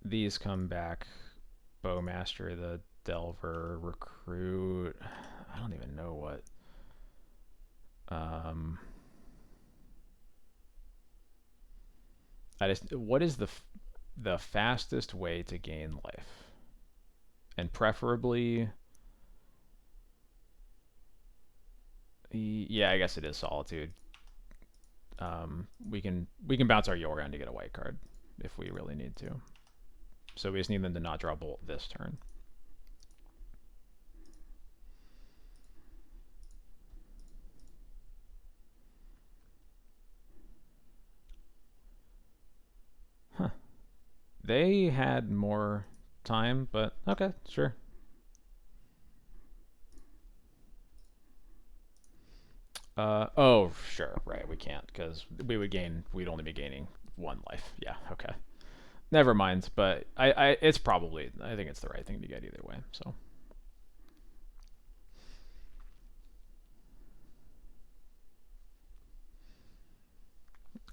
These come back. Bowmaster, the Delver, Recruit. I don't even know what. What is the fastest way to gain life? And preferably... Yeah, I guess it is Solitude. We can bounce our Yoran to get a white card if we really need to. So we just need them to not draw Bolt this turn. Huh. They had more time, but okay, sure. Oh, sure, right, we can't, because we'd only be gaining 1 life. Yeah, okay. Never mind, but I think it's the right thing to get either way, so.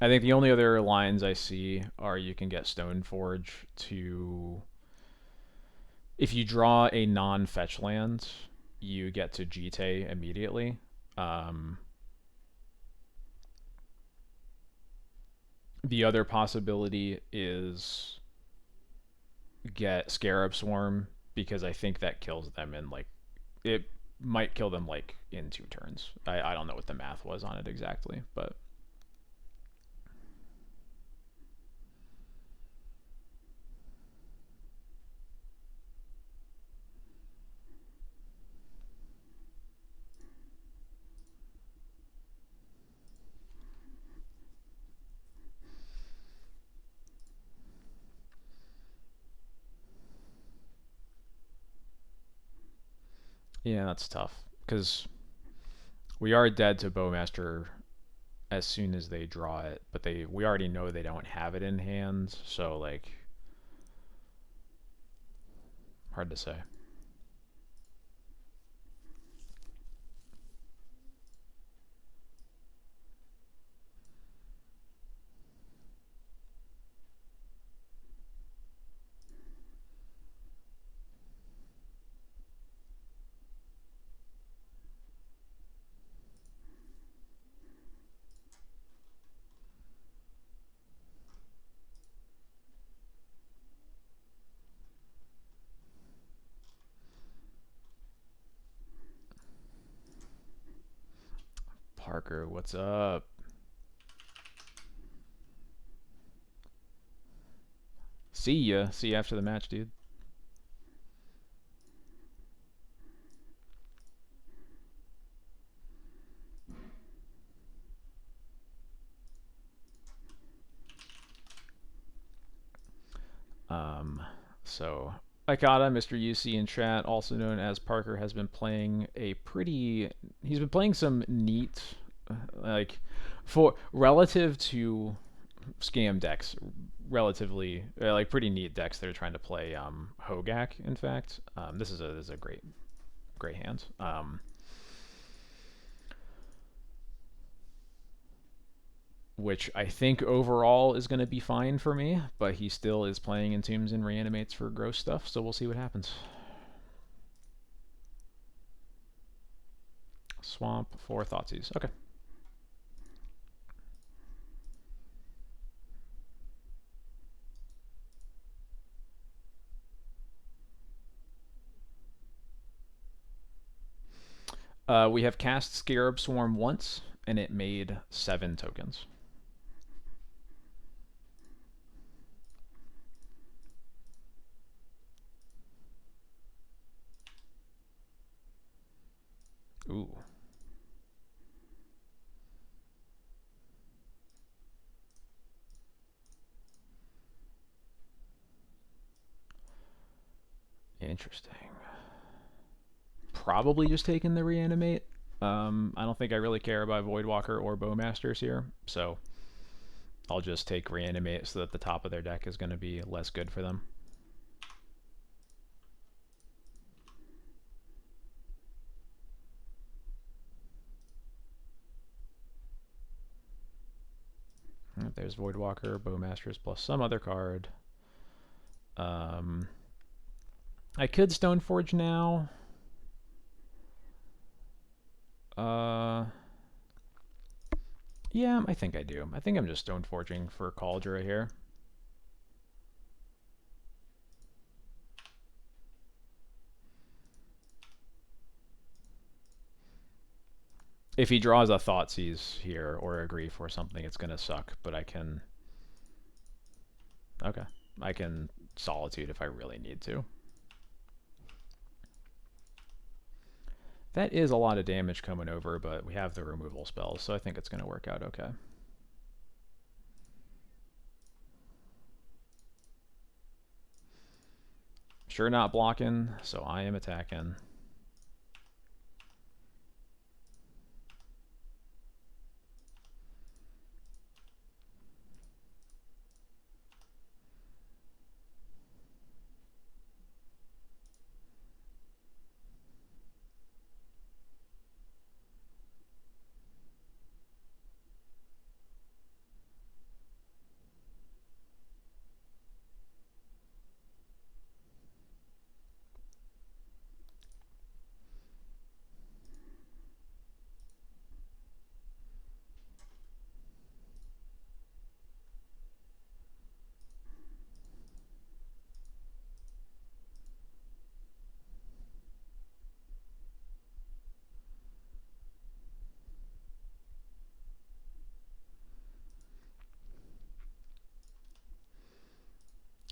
I think the only other lines I see are you can get Stoneforge to... If you draw a non-fetch land, you get to Jite immediately. The other possibility is get Scarab Swarm, because I think that kills them in, like... It might kill them, like, in 2 turns. I don't know what the math was on it exactly, but... Yeah, that's tough, because we are dead to Bowmaster as soon as they draw it, but we already know they don't have it in hand, so, like, hard to say. Parker, what's up? See ya. See you after the match, dude. So Ikata, Mr. UC in chat, also known as Parker, has been playing he's been playing some neat, like, for relative to scam decks, relatively like pretty neat decks that are trying to play Hogak. In fact, this is a great hand. Which I think overall is going to be fine for me, but he still is playing Entombs and Reanimates for gross stuff, so we'll see what happens. Swamp for Thoughtseize. Okay. We have cast Scarab Swarm once, and it made 7 tokens. Ooh. Interesting. Probably just taking the Reanimate. I don't think I really care about Voidwalker or Bowmasters here, so I'll just take Reanimate so that the top of their deck is going to be less good for them. There's Voidwalker, Bowmasters, plus some other card. I could Stoneforge now. Yeah, I think I do. I think I'm just Stoneforging for Cauldra here. If he draws a Thoughtseize here or a Grief or something, it's going to suck, but I can... Okay. I can Solitude if I really need to. That is a lot of damage coming over, but we have the removal spells, so I think it's going to work out okay. Sure not blocking, so I am attacking.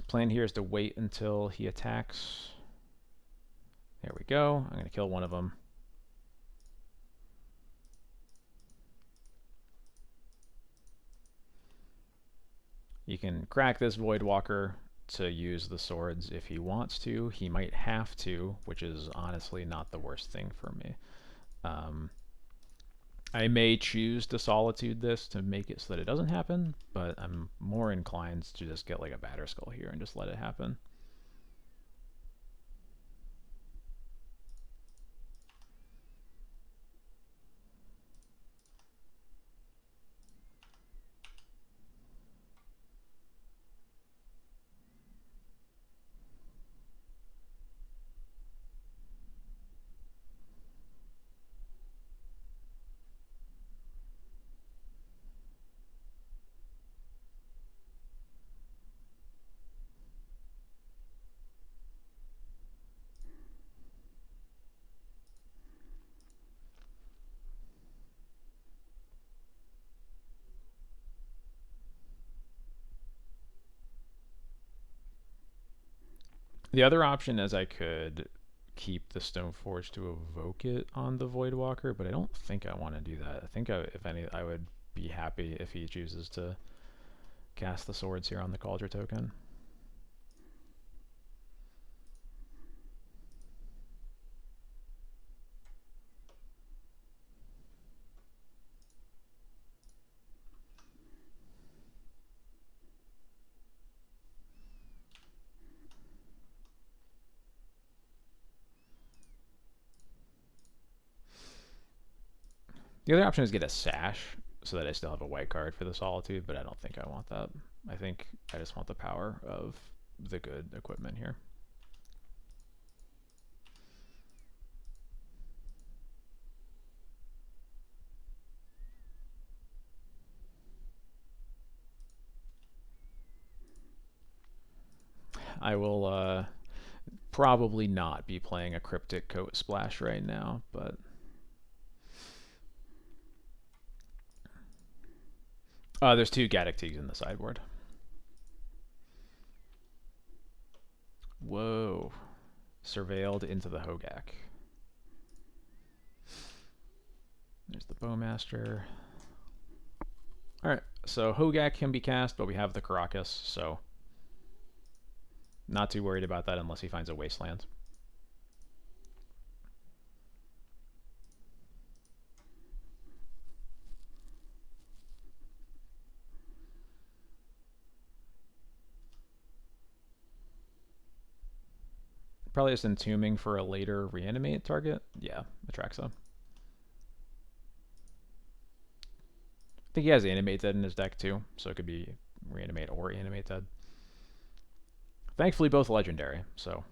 Plan here is to wait until he attacks. There we go. I'm going to kill one of them. You can crack this Voidwalker to use the swords if he wants to. He might have to, which is honestly not the worst thing for me. I may choose to Solitude this to make it so that it doesn't happen, but I'm more inclined to just get like a Batterskull here and just let it happen. The other option is I could keep the Stoneforge to evoke it on the Voidwalker, but I don't think I want to do that. I think if any, I would be happy if he chooses to cast the swords here on the Cauldron token. The other option is get a sash so that I still have a white card for the Solitude, but I don't think I want that. I think I just want the power of the good equipment here. I will probably not be playing a Cryptic Coat Splash right now, but there's 2 Gaddock Teagues in the sideboard. Whoa. Surveilled into the Hogak. There's the Bowmaster. Alright, so Hogak can be cast, but we have the Caracas, so not too worried about that unless he finds a Wasteland. Probably just entombing for a later reanimate target. Yeah, Atraxa. I think he has Animate Dead in his deck too, so it could be reanimate or animate dead. Thankfully, both legendary. So,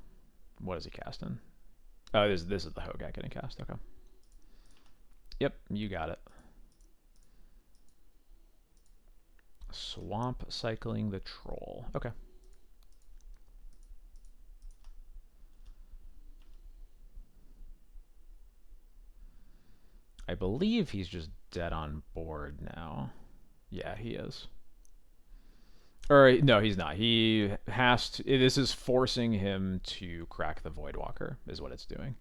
what is he casting? Oh, this is the Hogak getting cast. Okay. Yep, you got it. Swamp cycling the troll. Okay. I believe he's just dead on board now. Yeah, he is. Or no, he's not. He has to. This is forcing him to crack the Voidwalker, is what it's doing.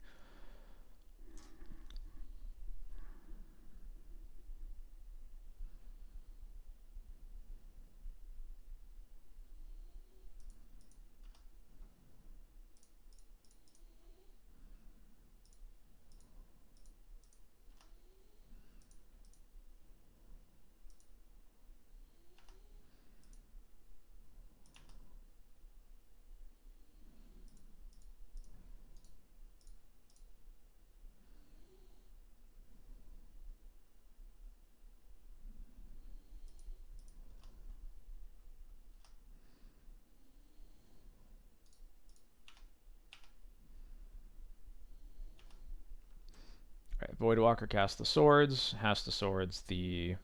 Right, Voidwalker casts the swords, has the swords, the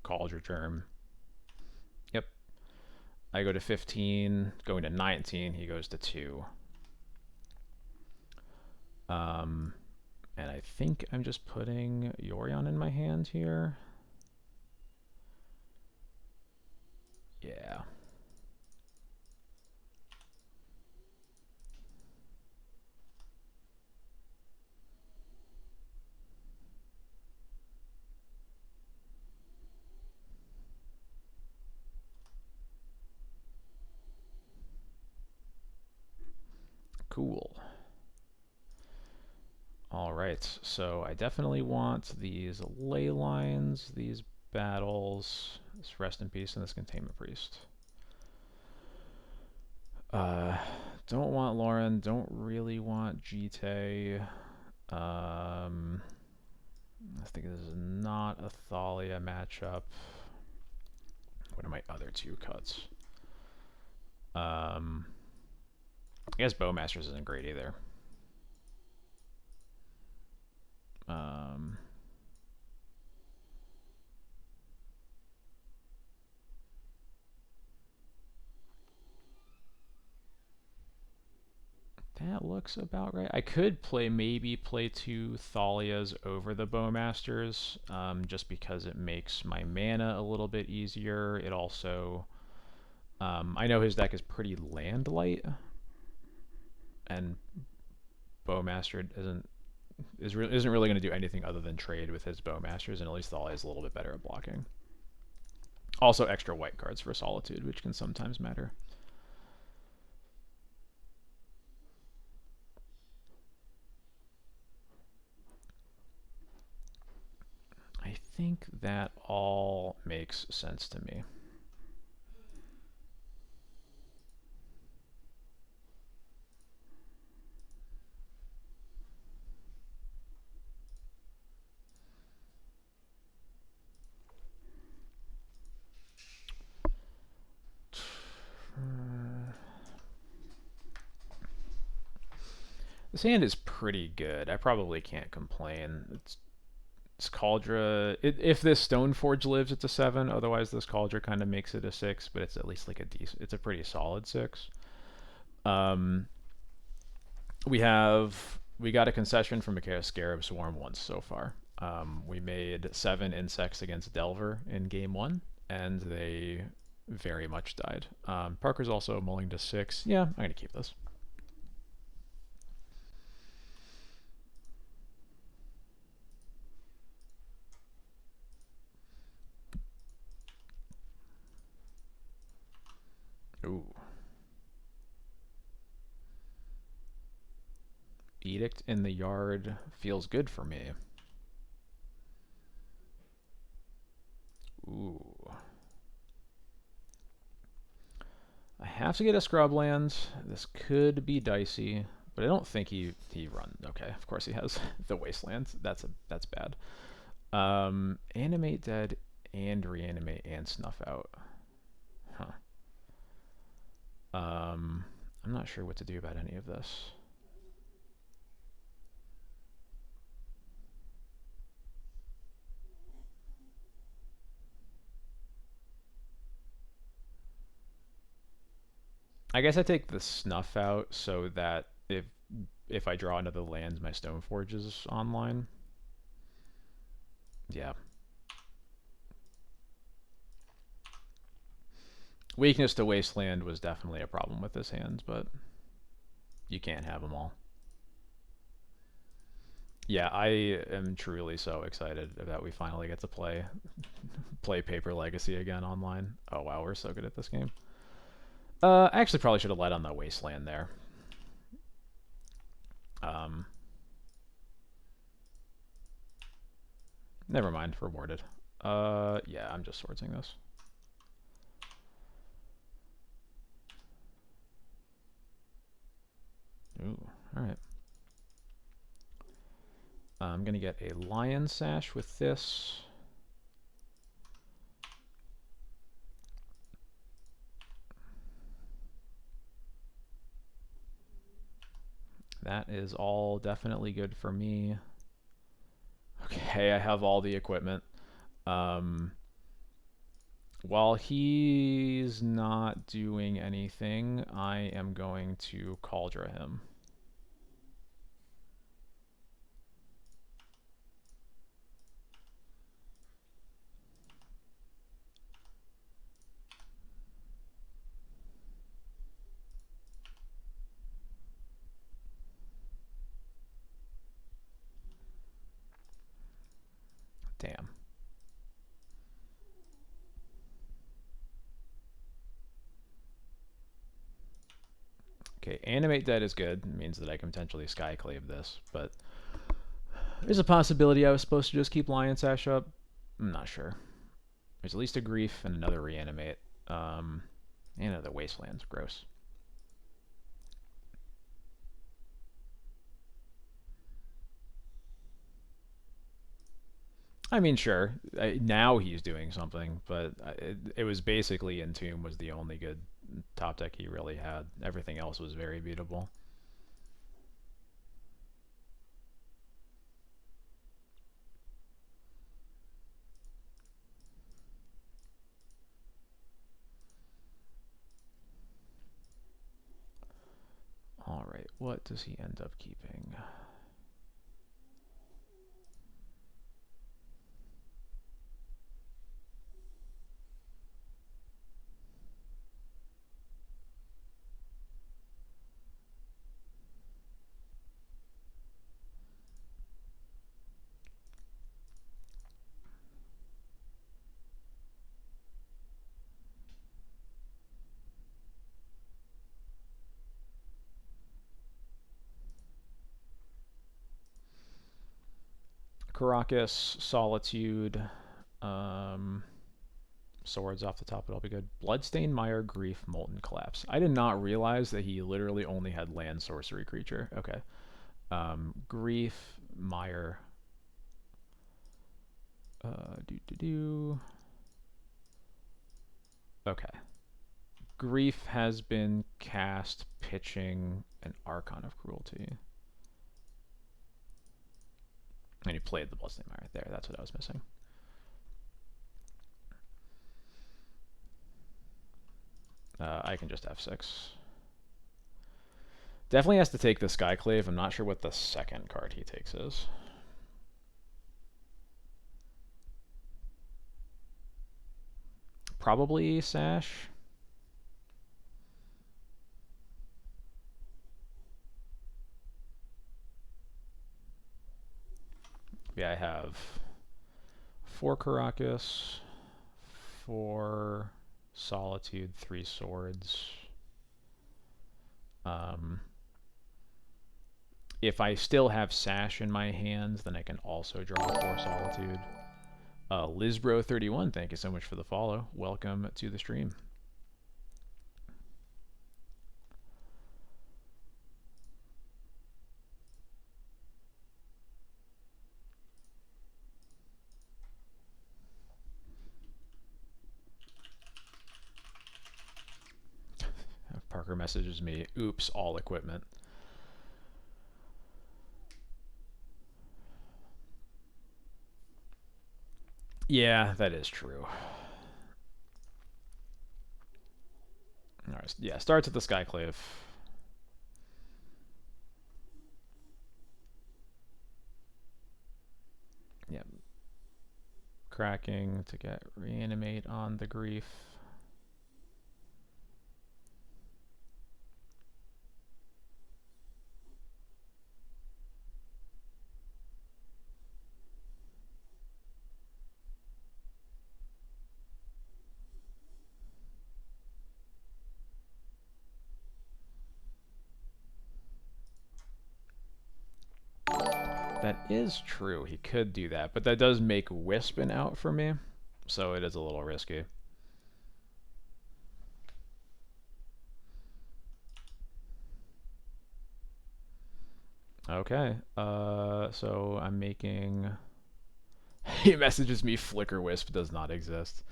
Cauldron Germ. Yep. I go to 15, going to 19, he goes to 2. And I think I'm just putting Yorion in my hand here. Yeah. Cool. All right, so I definitely want these ley lines, these battles, this Rest in Peace, and this Containment Priest. Don't want Lauren, don't really want Jite. I think this is not a Thalia matchup. What are my other 2 cuts? I guess Bowmasters isn't great either. That looks about right. I could maybe play 2 Thalias over the Bowmasters, just because it makes my mana a little bit easier. It also, I know his deck is pretty land light, and Bowmaster isn't really going to do anything other than trade with his Bowmasters, and at least Thalia is a little bit better at blocking. Also, extra white cards for Solitude, which can sometimes matter. I think that all makes sense to me. This hand is pretty good. I probably can't complain. It's Cauldra. If this Stoneforge lives, it's a 7. Otherwise, this Cauldra kind of makes it a 6, but it's at least like a decent. It's a pretty solid 6. Um, we got a concession from a Scarab Swarm once so far. We made 7 insects against Delver in game 1, and they very much died. Parker's also mulling to 6. Yeah, I'm gonna keep this. Ooh. Edict in the Yard feels good for me. Ooh. I have to get a Scrubland. This could be dicey, but I don't think he runs. Okay, of course he has the Wasteland. That's bad. Animate Dead and Reanimate and Snuff Out. Huh. I'm not sure what to do about any of this. I guess I take the Snuff Out so that if I draw another land, my Stoneforge is online. Yeah. Weakness to Wasteland was definitely a problem with this hand, but you can't have them all. Yeah, I am truly so excited that we finally get to play Paper Legacy again online. Oh wow, we're so good at this game. I actually probably should have led on the Wasteland there. Never mind, rewarded. Yeah, I'm just sorting this. Ooh, alright. I'm gonna get a Lion Sash with this. That is all definitely good for me. Okay, I have all the equipment. While he's not doing anything, I am going to Cauldra him. Damn. Okay, Animate Dead is good. It means that I can potentially Skyclave this, but there's a possibility I was supposed to just keep Lion Sash up. I'm not sure. There's at least a Grief and another Reanimate. And another Wasteland. Gross. I mean, sure. Now he's doing something, but it was basically Entomb was the only good top deck he really had. Everything else was very beatable. Alright, what does he end up keeping? Caracas, Solitude, Swords off the top, it'll be good. Bloodstained Mire, Grief, Molten Collapse. I did not realize that he literally only had land sorcery creature. Okay. Grief, Mire. Okay. Grief has been cast pitching an Archon of Cruelty. And he played the Bloodstained Mire right there. That's what I was missing. I can just F6. Definitely has to take the Skyclave. I'm not sure what the second card he takes is. Probably Sash. Yeah, I have 4 Caracas, 4 Solitude, 3 Swords. If I still have Sash in my hands, then I can also draw 4 Solitude. Lizbro31, thank you so much for the follow. Welcome to the stream. Parker messages me, oops, all equipment. Yeah, that is true. Alright, yeah, starts at the Skyclave. Yep. Cracking to get reanimate on the grief. That is true. He could do that, but that does make Wispin out for me, so it is a little risky. Okay, so I'm making... He messages me, Flicker Wisp does not exist.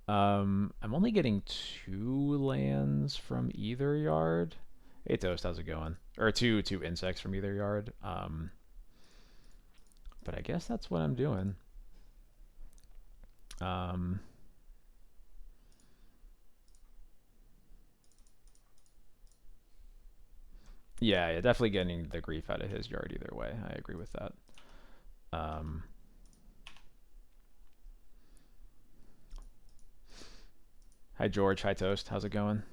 I'm only getting 2 lands from either yard. Hey Toast, how's it going? Or two insects from either yard. But I guess that's what I'm doing. Yeah, definitely getting the grief out of his yard either way. I agree with that. Hi George, hi Toast, how's it going?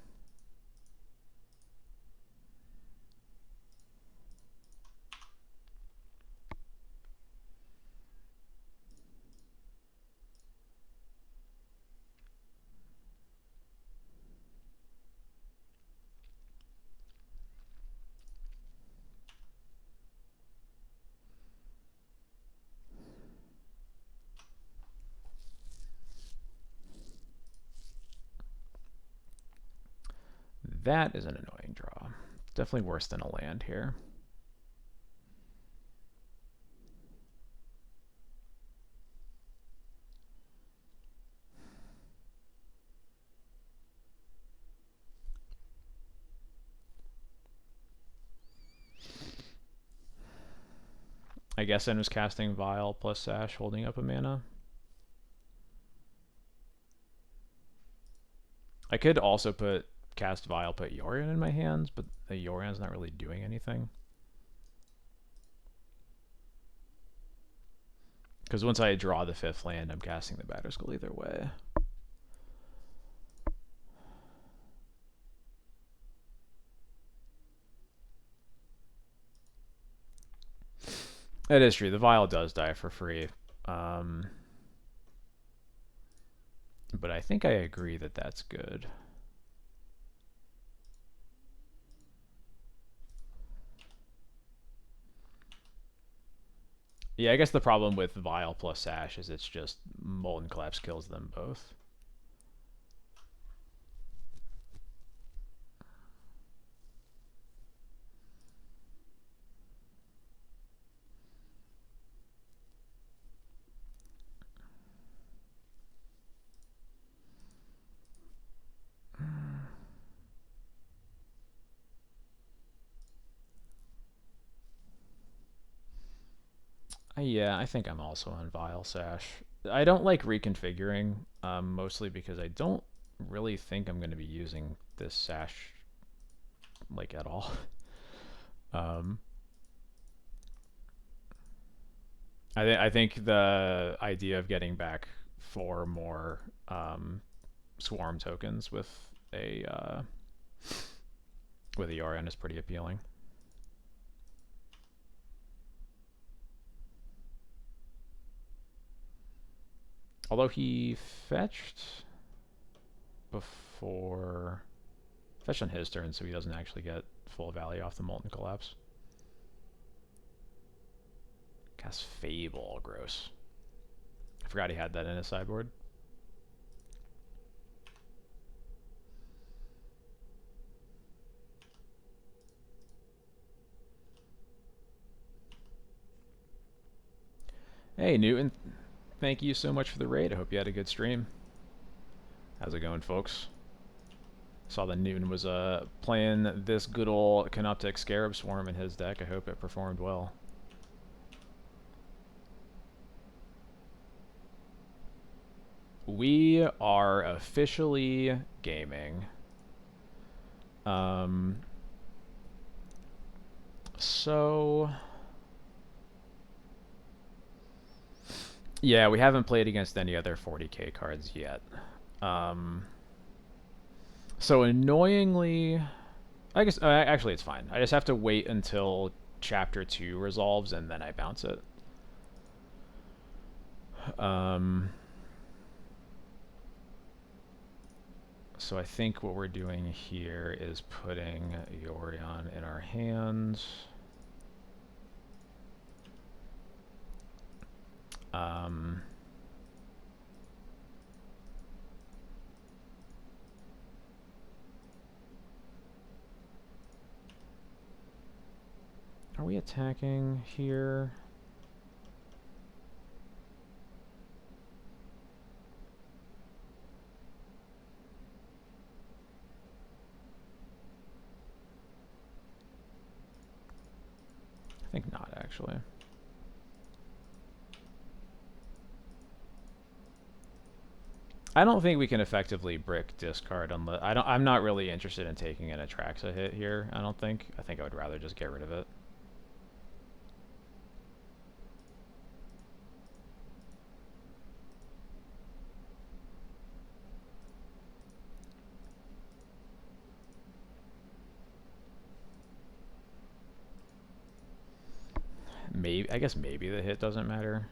That is an annoying draw. Definitely worse than a land here. I guess I'm just casting Vial plus Sash, holding up a mana. I could also cast Vial, put Yorion in my hands, but the Yorion's not really doing anything. Because once I draw the 5th land, I'm casting the Batterskull either way. That is true. The Vial does die for free. But I think I agree that that's good. Yeah, I guess the problem with Vial plus Sash is it's just Molten Collapse kills them both. Yeah, I think I'm also on Vile Sash. I don't like reconfiguring, mostly because I don't really think I'm going to be using this Sash like at all. um, I think the idea of getting back 4 more swarm tokens with a Yorion is pretty appealing. Although he fetched before fetched on his turn, so he doesn't actually get full value off the Molten Collapse. Cast Fable, gross. I forgot he had that in his sideboard. Hey, Newton. Thank you so much for the raid. I hope you had a good stream. How's it going, folks? Saw that Newton was playing this good old CANOPTEK SCARAB Swarm in his deck. I hope it performed well. We are officially gaming. So yeah, we haven't played against any other 40k cards yet. So annoyingly, I guess actually it's fine. I just have to wait until chapter 2 resolves and then I bounce it. So I think what we're doing here is putting Yorion in our hands. Are we attacking here? I think not, actually. I don't think we can effectively brick discard unless I'm not really interested in taking an Atraxa hit here. I don't think. I think I would rather just get rid of it. Maybe I guess maybe the hit doesn't matter.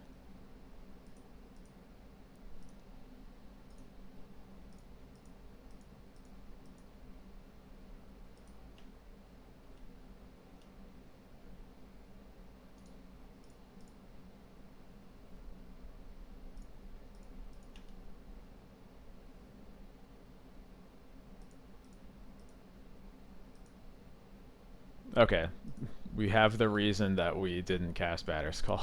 Okay, we have the reason that we didn't cast Batterskull.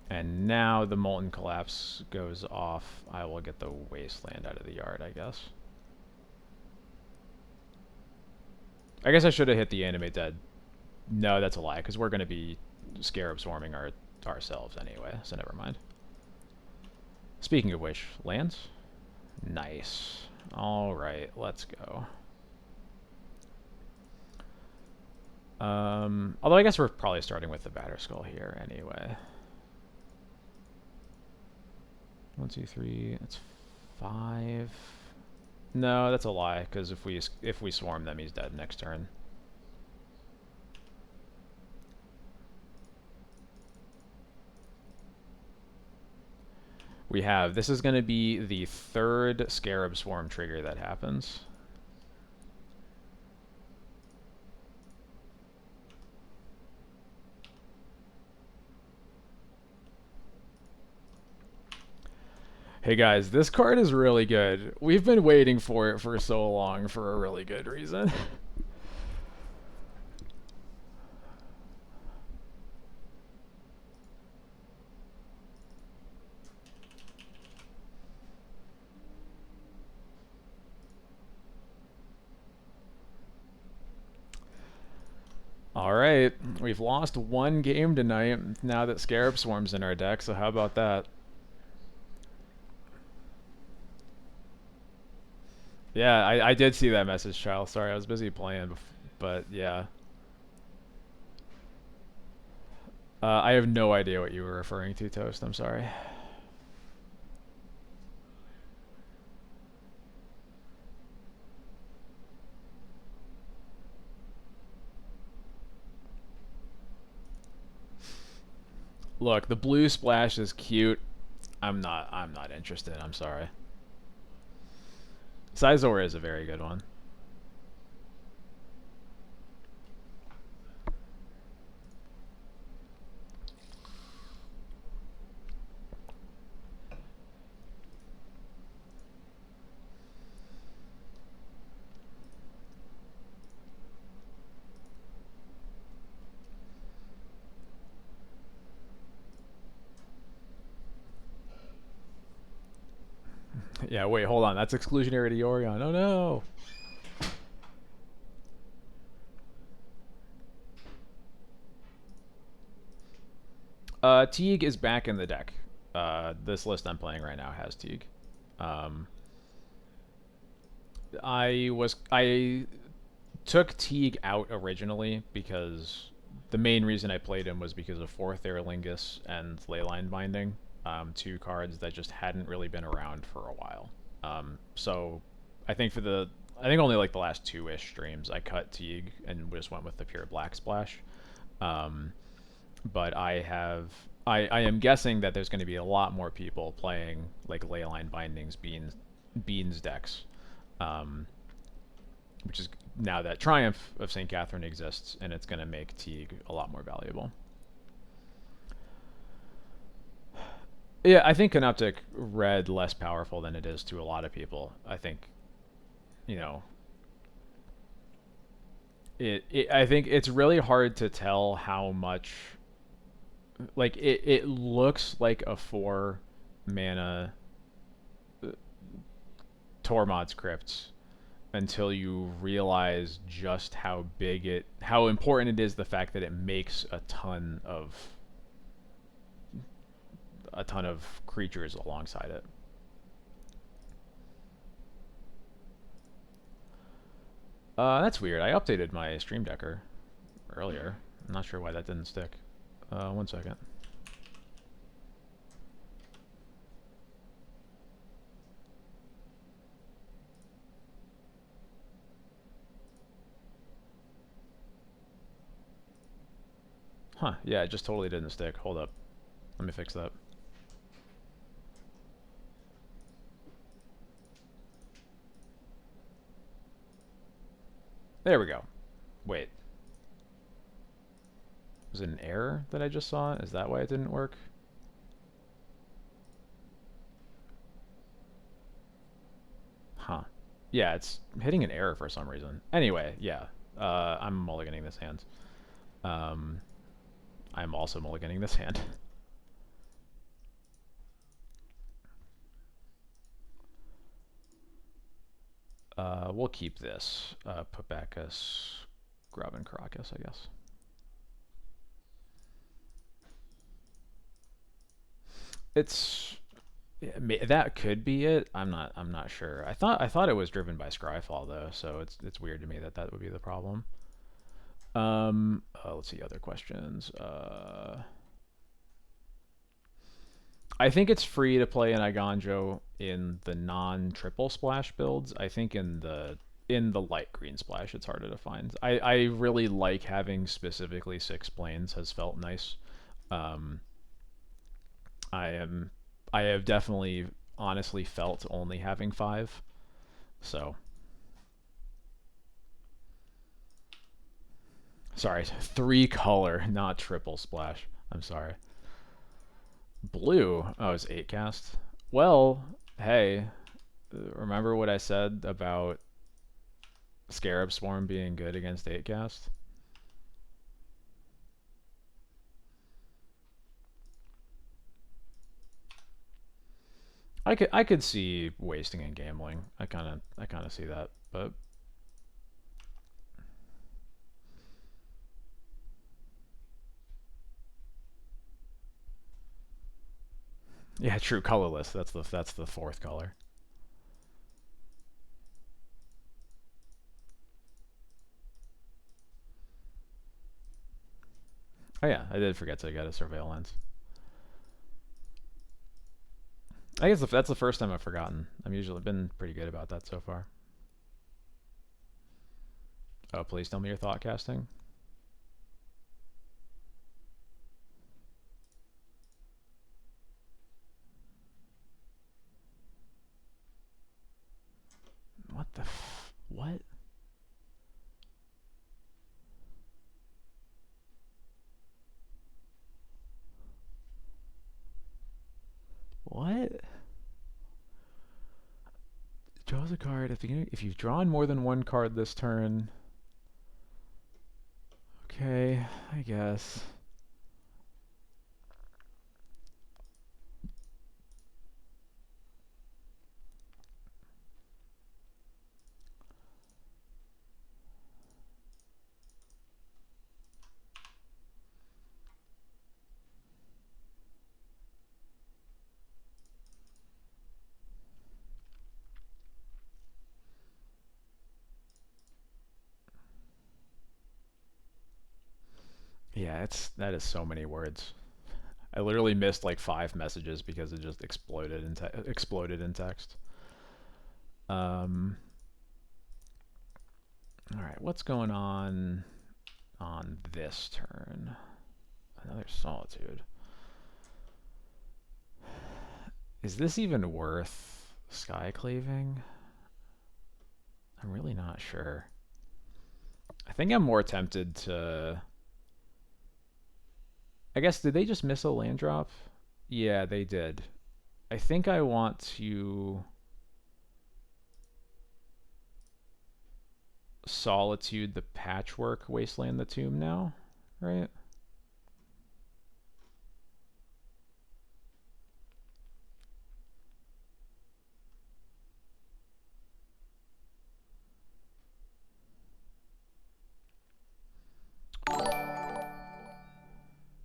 And now the Molten Collapse goes off. I will get the Wasteland out of the yard, I guess. I guess I should have hit the Animate Dead. No, that's a lie, because we're going to be Scarab Swarming ourselves anyway, so never mind. Speaking of which, lands? Nice. Alright, let's go. Although I guess we're probably starting with the Batterskull here anyway. 1, 2, 3. That's 5. No, that's a lie. Because if we swarm them, he's dead next turn. We have. This is going to be the 3rd Scarab Swarm trigger that happens. Hey guys, this card is really good. We've been waiting for it for so long for a really good reason. right, we've lost one game tonight now that Scarab Swarm's in our deck, so how about that? Yeah, I did see that message, Charles. Sorry, I was busy playing, but yeah. I have no idea what you were referring to, Toast. I'm sorry. Look, the blue splash is cute. I'm not interested. I'm sorry. Sizor is a very good one. Yeah, wait, hold on. That's exclusionary to Yorion. Oh no. Teague is back in the deck. This list I'm playing right now has Teague. Um, I took Teague out originally because the main reason I played him was because of Fourth Aerlingus and Leyline Binding, two cards that just hadn't really been around for a while. So I think I think only like the last two-ish streams I cut Teague and just went with the pure Black Splash. Um, but I am guessing that there's going to be a lot more people playing like Leyline Bindings, Beans decks, um, which is now that Triumph of St. Catherine exists, and it's going to make Teague a lot more valuable. Yeah, I think Canoptek read less powerful than it is to a lot of people. I think, you know, I think it's really hard to tell how much. Like it looks like a 4 mana Tormod's Crypt until you realize just how important it is, the fact that it makes a ton of creatures alongside it. That's weird. I updated my Stream Decker earlier. I'm not sure why that didn't stick. 1 second. Huh, yeah, it just totally didn't stick. Hold up. Let me fix that. There we go. Wait. Was it an error that I just saw? Is that why it didn't work? Huh. Yeah, it's hitting an error for some reason. Anyway, yeah. I'm mulliganing this hand. I'm also mulliganing this hand. We'll keep this. Put back us Grub and Caracas, I guess. It's that could be it. I'm not sure. I thought it was driven by Scryfall though, so it's weird to me that that would be the problem. Let's see other questions. I think it's free to play an Iganjo in the non-triple splash builds. I think in the light green splash it's harder to find. I really like having specifically 6 planes, has felt nice. I have definitely honestly felt only having 5. So sorry, 3 color, not triple splash. I'm sorry. Blue. Oh, it's 8 cast. Well, hey, remember what I said about Scarab Swarm being good against 8 cast? I could see wasting and gambling. I kind of see that, but Yeah, true, colorless. That's the fourth color. Oh yeah, I did forget to get a surveillance. I guess that's the first time I've forgotten. I'm usually been pretty good about that so far. Oh, please tell me you're thought casting. What the what? What? Draws a card. If you've drawn more than one card this turn. Okay, I guess. Yeah, that is so many words. I literally missed like 5 messages because it just exploded in text. All right, what's going on this turn? Another solitude. Is this even worth sky cleaving? I'm really not sure. I think I'm more tempted to. I guess, did they just miss a land drop? Yeah, they did. I think I want to Solitude the Patchwork, Wasteland the Tomb now, right?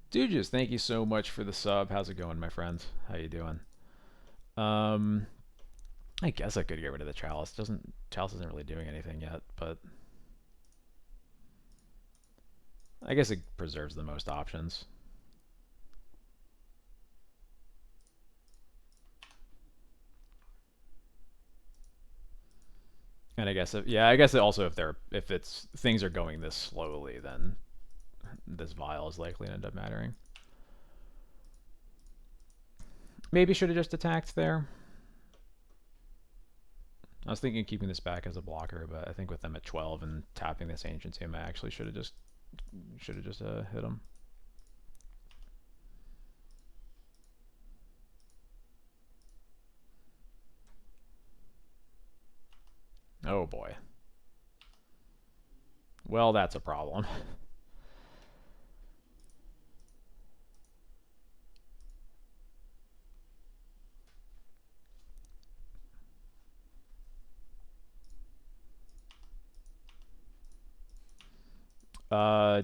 Dudes, thank you so much for the sub. How's it going, my friend? How you doing? Um, I guess I could get rid of the Chalice isn't really doing anything yet, but I guess it preserves the most options. And I guess also if it's things are going this slowly, then this vial is likely to end up mattering. Maybe should have just attacked there. I was thinking keeping this back as a blocker, but I think with them at 12 and tapping this Ancient Tomb, I actually should have just hit him. Oh boy. Well, that's a problem.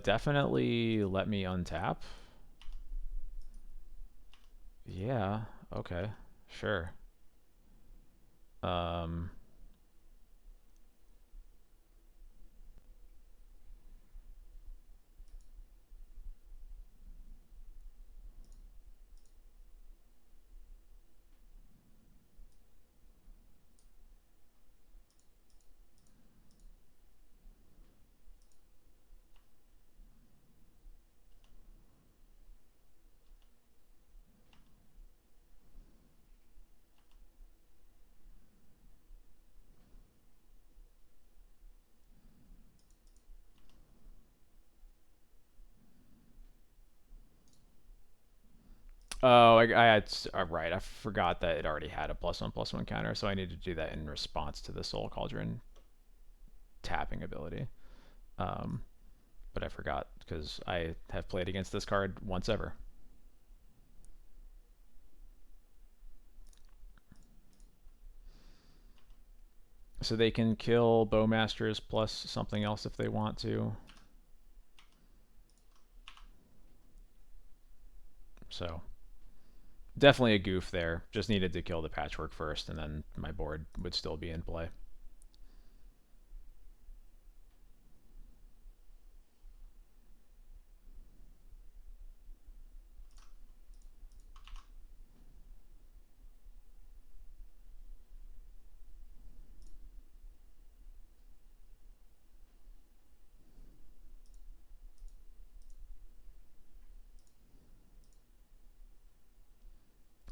Definitely let me untap. Yeah, okay. Sure. Um Oh, I had right. I forgot that it already had a +1/+1 counter, so I need to do that in response to the Soul Cauldron tapping ability. Um, but I forgot because I have played against this card once ever. So they can kill Bowmasters plus something else if they want to. So Definitely a goof there. Just needed to kill the patchwork first, and then my board would still be in play.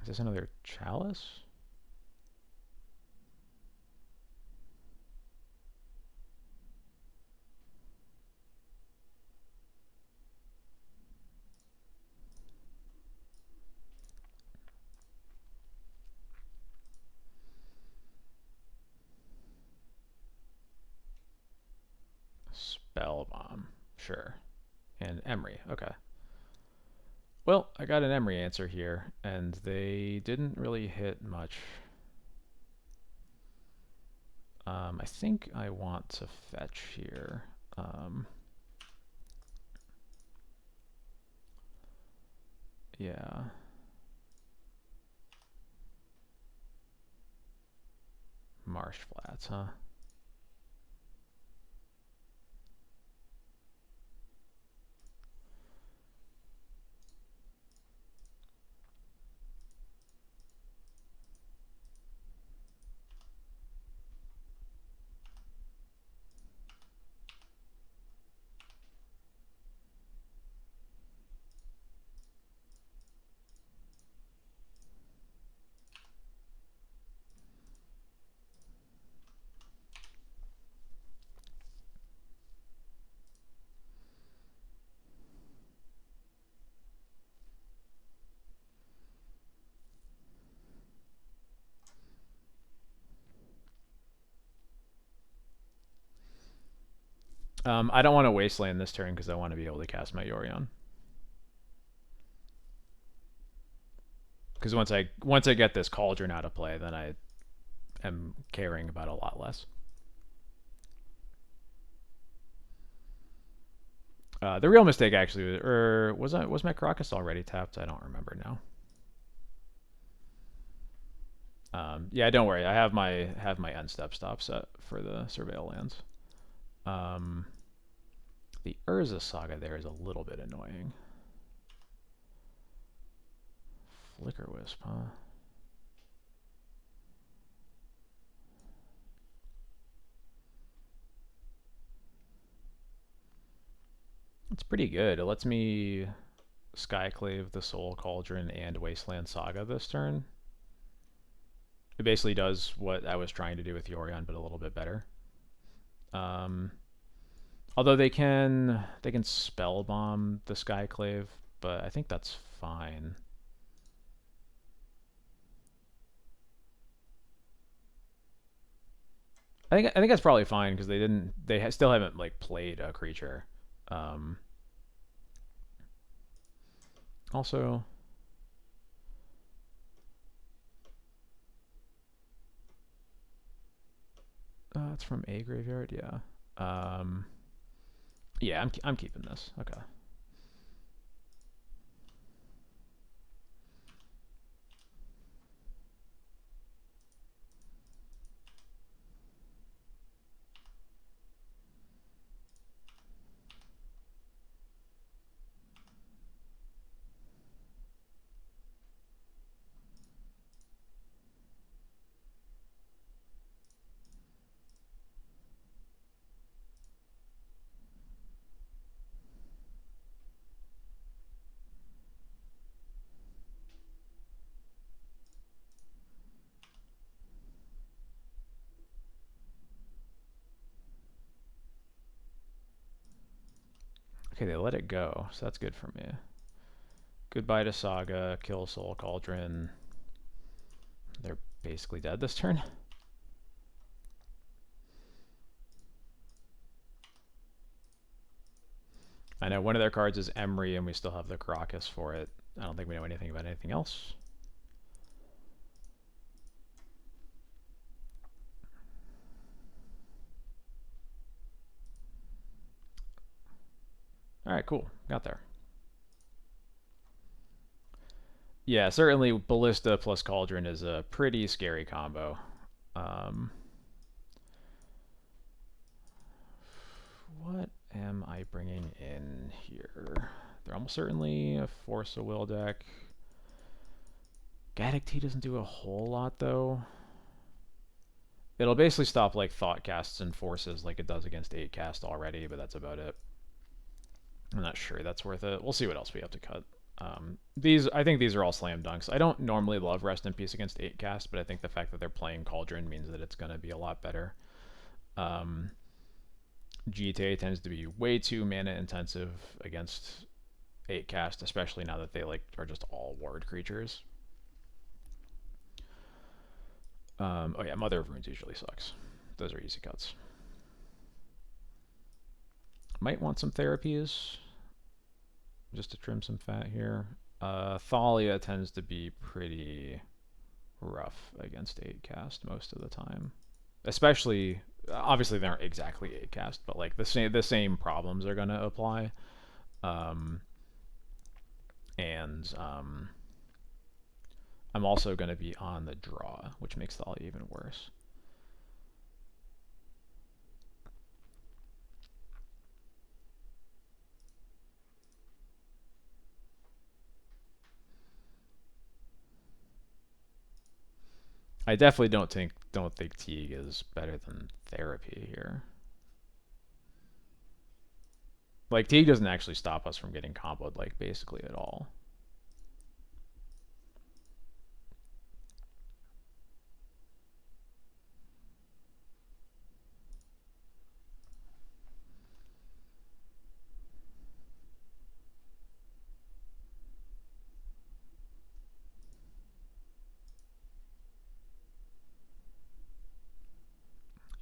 Is this another chalice? Spell bomb. Sure. And Emery. Okay. Well, I got an Emery answer here, and they didn't really hit much. I think I want to fetch here. Yeah. Marsh Flats, huh? I don't want to wasteland this turn because I want to be able to cast my Yorion. Because once I get this Cauldron out of play, then I am caring about a lot less. The real mistake actually, or was my Caracas already tapped? I don't remember now. Yeah, don't worry. I have my end step stop set for the Surveil lands. The Urza Saga there is a little bit annoying. Flicker Wisp, huh? It's pretty good. It lets me Skyclave the Soul Cauldron and Wasteland Saga this turn. It basically does what I was trying to do with Yorion, but a little bit better. Although they can spell bomb the Skyclave, but I think that's fine. I think that's probably fine because they still haven't like played a creature. Also, it's from a graveyard. Yeah. Yeah, I'm keeping this. Okay. Okay, they let it go, so that's good for me. Goodbye to Saga, kill Soul Cauldron. They're basically dead this turn. I know one of their cards is Emery, and we still have the Caracas for it. I don't think we know anything about anything else. All right, cool. Got there. Yeah, certainly Ballista plus Cauldron is a pretty scary combo. Um, what am I bringing in here? They're almost certainly a Force of Will deck. Gaddock Tea doesn't do a whole lot, though. It'll basically stop like Thought Casts and Forces like it does against 8 Cast already, but that's about it. I'm not sure that's worth it. We'll see what else we have to cut. I think these are all slam dunks. I don't normally love Rest in Peace against 8 Cast, but I think the fact that they're playing Cauldron means that it's going to be a lot better. GTA tends to be way too mana intensive against 8 Cast, especially now that they like are just all ward creatures. Oh yeah, Mother of Runes usually sucks. Those are easy cuts. Might want some therapies just to trim some fat here. Thalia tends to be pretty rough against 8 Cast most of the time. Especially, obviously they aren't exactly 8 Cast, but like the same problems are going to apply. I'm also going to be on the draw, which makes Thalia even worse. I definitely don't think Teague is better than Therapy here. Like Teague doesn't actually stop us from getting comboed like basically at all.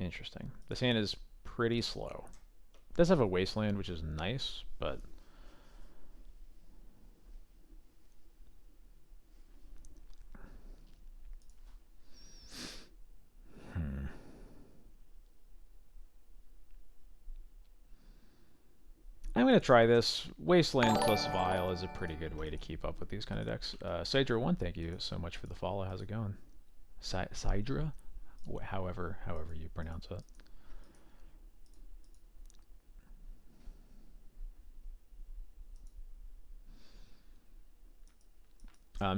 Interesting. This hand is pretty slow. It does have a Wasteland, which is nice, but I'm going to try this. Wasteland plus Vile is a pretty good way to keep up with these kind of decks. Sidra1, thank you so much for the follow. How's it going? Sidra? However you pronounce it.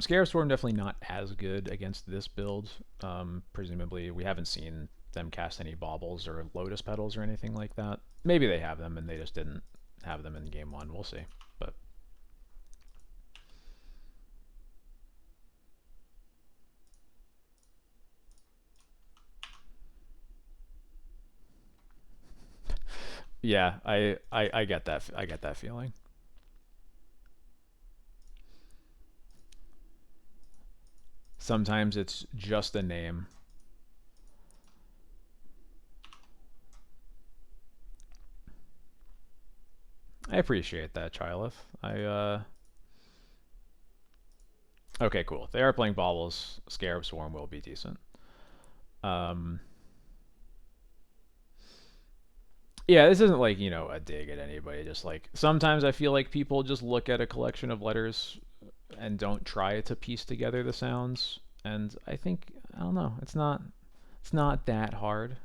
Scarab Storm definitely not as good against this build. Presumably, we haven't seen them cast any baubles or lotus petals or anything like that. Maybe they have them and they just didn't have them in game one. We'll see. But yeah, I get that. I get that feeling. Sometimes it's just a name. I appreciate that, Chilith. Okay, cool. If they are playing baubles, Scarab Swarm will be decent. Yeah, this isn't like, a dig at anybody. Just like, sometimes I feel like people just look at a collection of letters and don't try to piece together the sounds. And I think, I don't know, it's not that hard.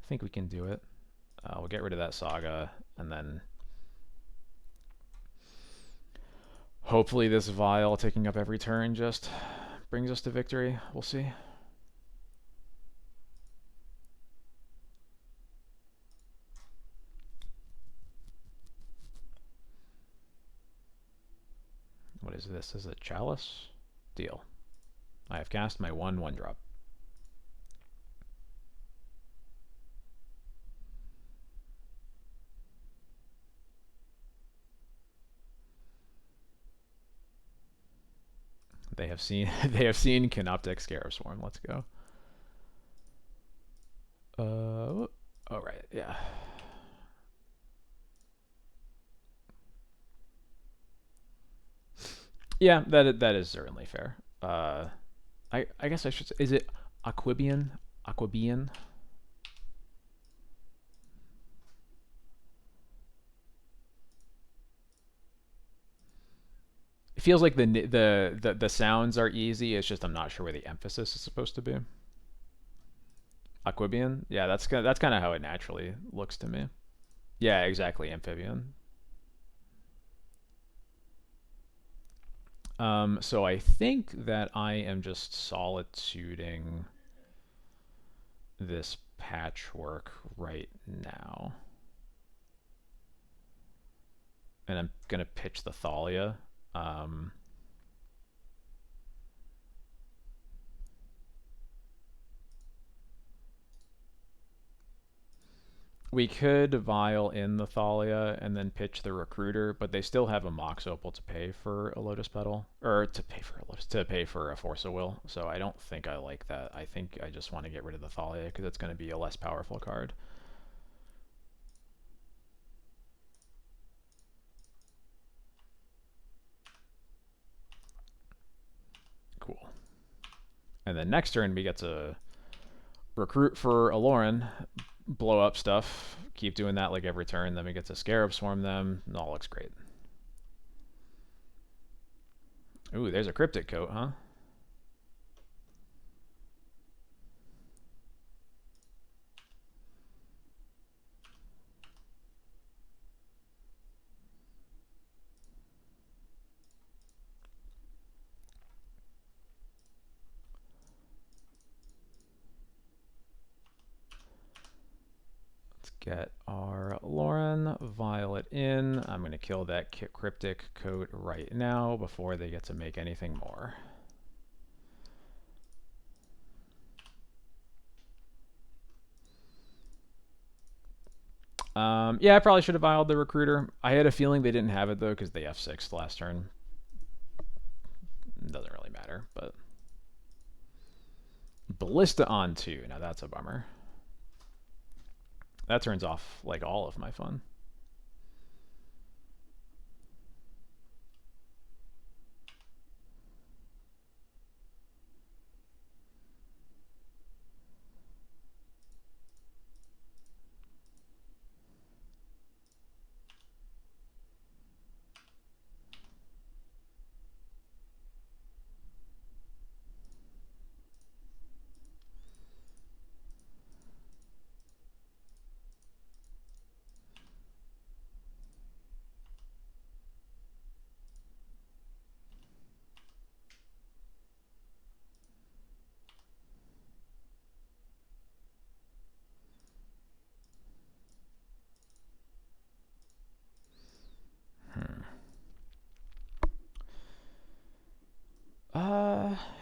I think we can do it. We'll get rid of that Saga, and then hopefully this Vial taking up every turn just brings us to victory. We'll see. What is this? Is it Chalice? Deal. I have cast my 1/1 drop. They have seen CANOPTEK Scarab Swarm. Let's go. Oh right, yeah. Yeah, that is certainly fair. I guess I should say, is it Aquibian? Aquibian? feels like the sounds are easy. It's just I'm not sure where the emphasis is supposed to be. Aquibian? Yeah, that's kind of how it naturally looks to me. Yeah, exactly, amphibian. So I think that I am just solituding this patchwork right now. And I'm going to pitch the Thalia. Um, we could vial in the Thalia and then pitch the Recruiter, but they still have a Mox Opal to pay for a Lotus Petal. Or to pay for a Lotus, to pay for a Force of Will. So I don't think I like that. I think I just want to get rid of the Thalia because it's going to be a less powerful card. Cool. And then next turn we get to recruit for Aloran, blow up stuff, keep doing that like every turn, then we get to Scarab Swarm them, it all looks great. Ooh, there's a Cryptic Coat, huh? Get our Lauren Violet in. I'm going to kill that Cryptic Coat right now before they get to make anything more. Yeah, I probably should have vialed the Recruiter. I had a feeling they didn't have it though because they F6'd last turn. Doesn't really matter, but Ballista on 2. Now that's a bummer. That turns off like all of my fun.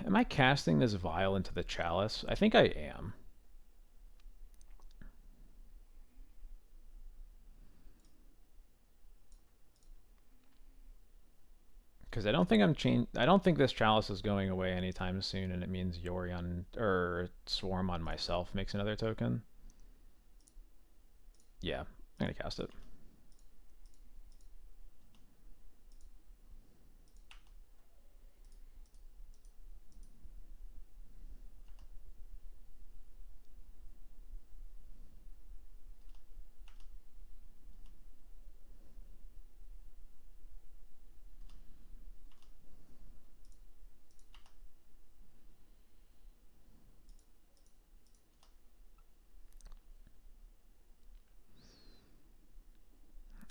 Am I casting this vial into the chalice? I think I am. Because I don't think I don't think this chalice is going away anytime soon, and it means Yori on or Swarm on myself makes another token. Yeah, I'm gonna cast it.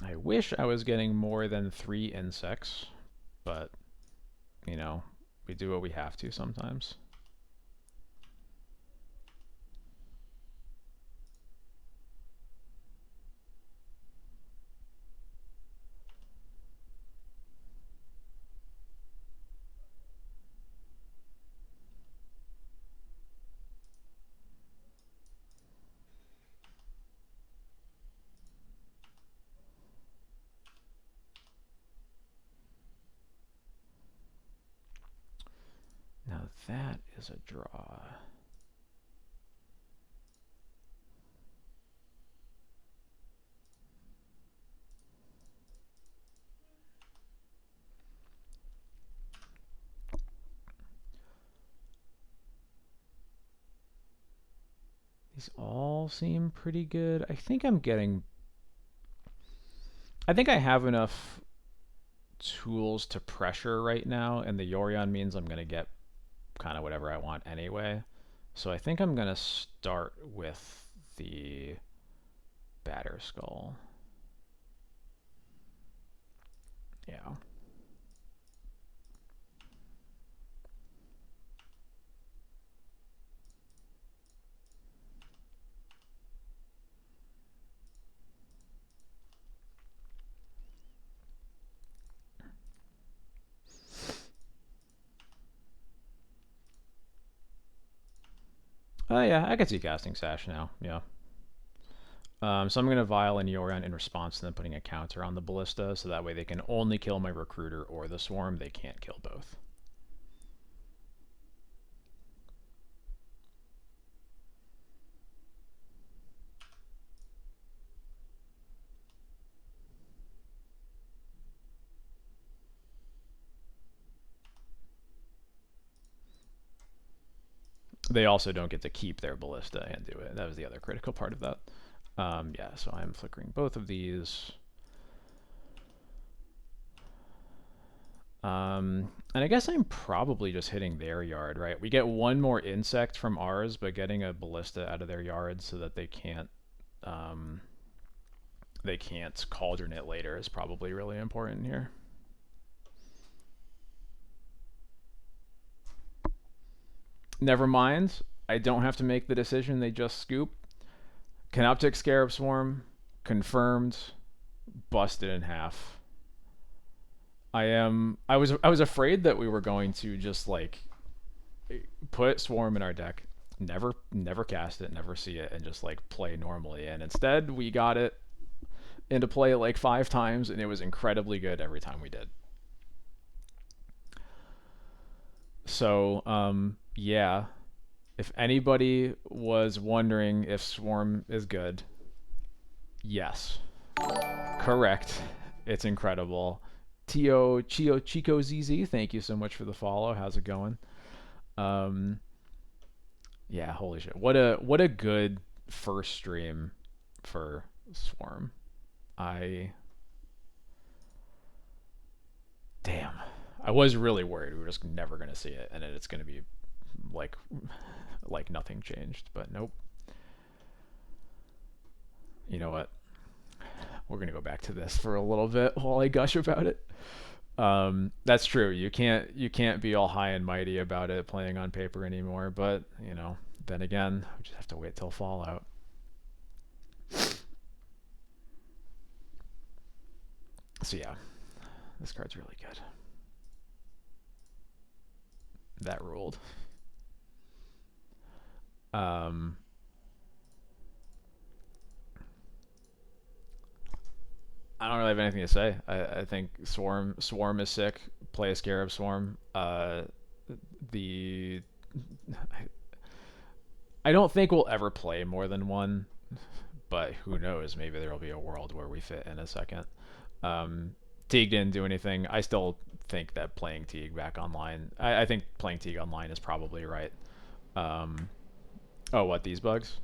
I wish I was getting more than 3 insects, but, you know, we do what we have to sometimes. Now that is a draw. These all seem pretty good. I think I have enough tools to pressure right now, and the Yorion means I'm going to get kind of whatever I want anyway. So I think I'm going to start with the Batter Skull. Yeah. Oh yeah, I could see casting Sash now. Yeah. So I'm going to Vial and Yorion in response to them putting a counter on the Ballista, so that way they can only kill my Recruiter or the Swarm. They can't kill both. They also don't get to keep their Ballista and do it. That was the other critical part of that. Yeah, so I'm flickering both of these. And I guess I'm probably just hitting their yard, right? We get one more insect from ours, but getting a Ballista out of their yard so that they can't cauldron it later is probably really important here. Never mind. I don't have to make the decision. They just scoop. CANOPTEK Scarab Swarm. Confirmed. Busted in half. I was afraid that we were going to just like put Swarm in our deck, never cast it, never see it, and just like play normally. And instead we got it into play like 5 times, and it was incredibly good every time we did. So yeah, if anybody was wondering if Swarm is good, yes, correct. It's incredible. Tio Chico ZZ, thank you so much for the follow. How's it going? Yeah, holy shit. What a good first stream for Swarm. Damn. I was really worried we were just never going to see it, and it's going to be like nothing changed, but nope. You know what? We're going to go back to this for a little bit while I gush about it. That's true. You can't be all high and mighty about it playing on paper anymore, but you know, then again, we just have to wait till Fallout. So yeah, this card's really good. That ruled. I don't really have anything to say. I think Swarm is sick. Play a Scarab Swarm. I don't think we'll ever play more than one, but who knows? Maybe there will be a world where we fit in a second. Teague didn't do anything. I still think that playing Teague back online. I think playing Teague online is probably right. Oh, what, these bugs?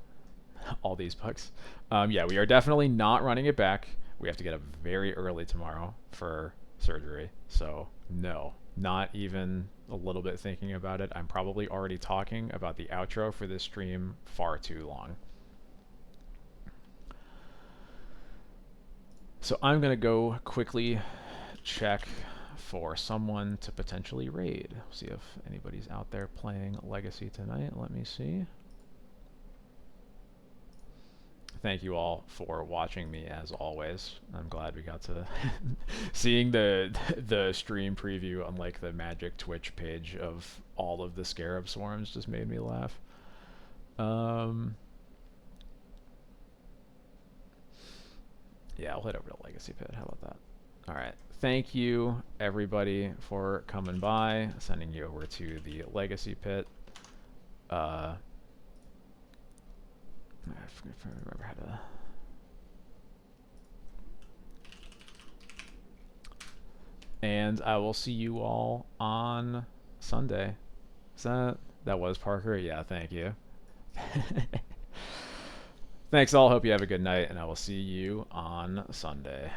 All these bugs. Yeah, we are definitely not running it back. We have to get up very early tomorrow for surgery. So no, not even a little bit thinking about it. I'm probably already talking about the outro for this stream far too long. So I'm going to go quickly check for someone to potentially raid. See if anybody's out there playing Legacy tonight. Let me see. Thank you all for watching me as always. I'm glad we got to seeing the stream preview on like the Magic Twitch page of all of the Scarab Swarms just made me laugh. Yeah, I'll head over to Legacy Pit. How about that? All right. Thank you everybody for coming by. Sending you over to the Legacy Pit. I remember how to. And I will see you all on Sunday. Is that was Parker? Yeah, thank you. Thanks all. Hope you have a good night, and I will see you on Sunday.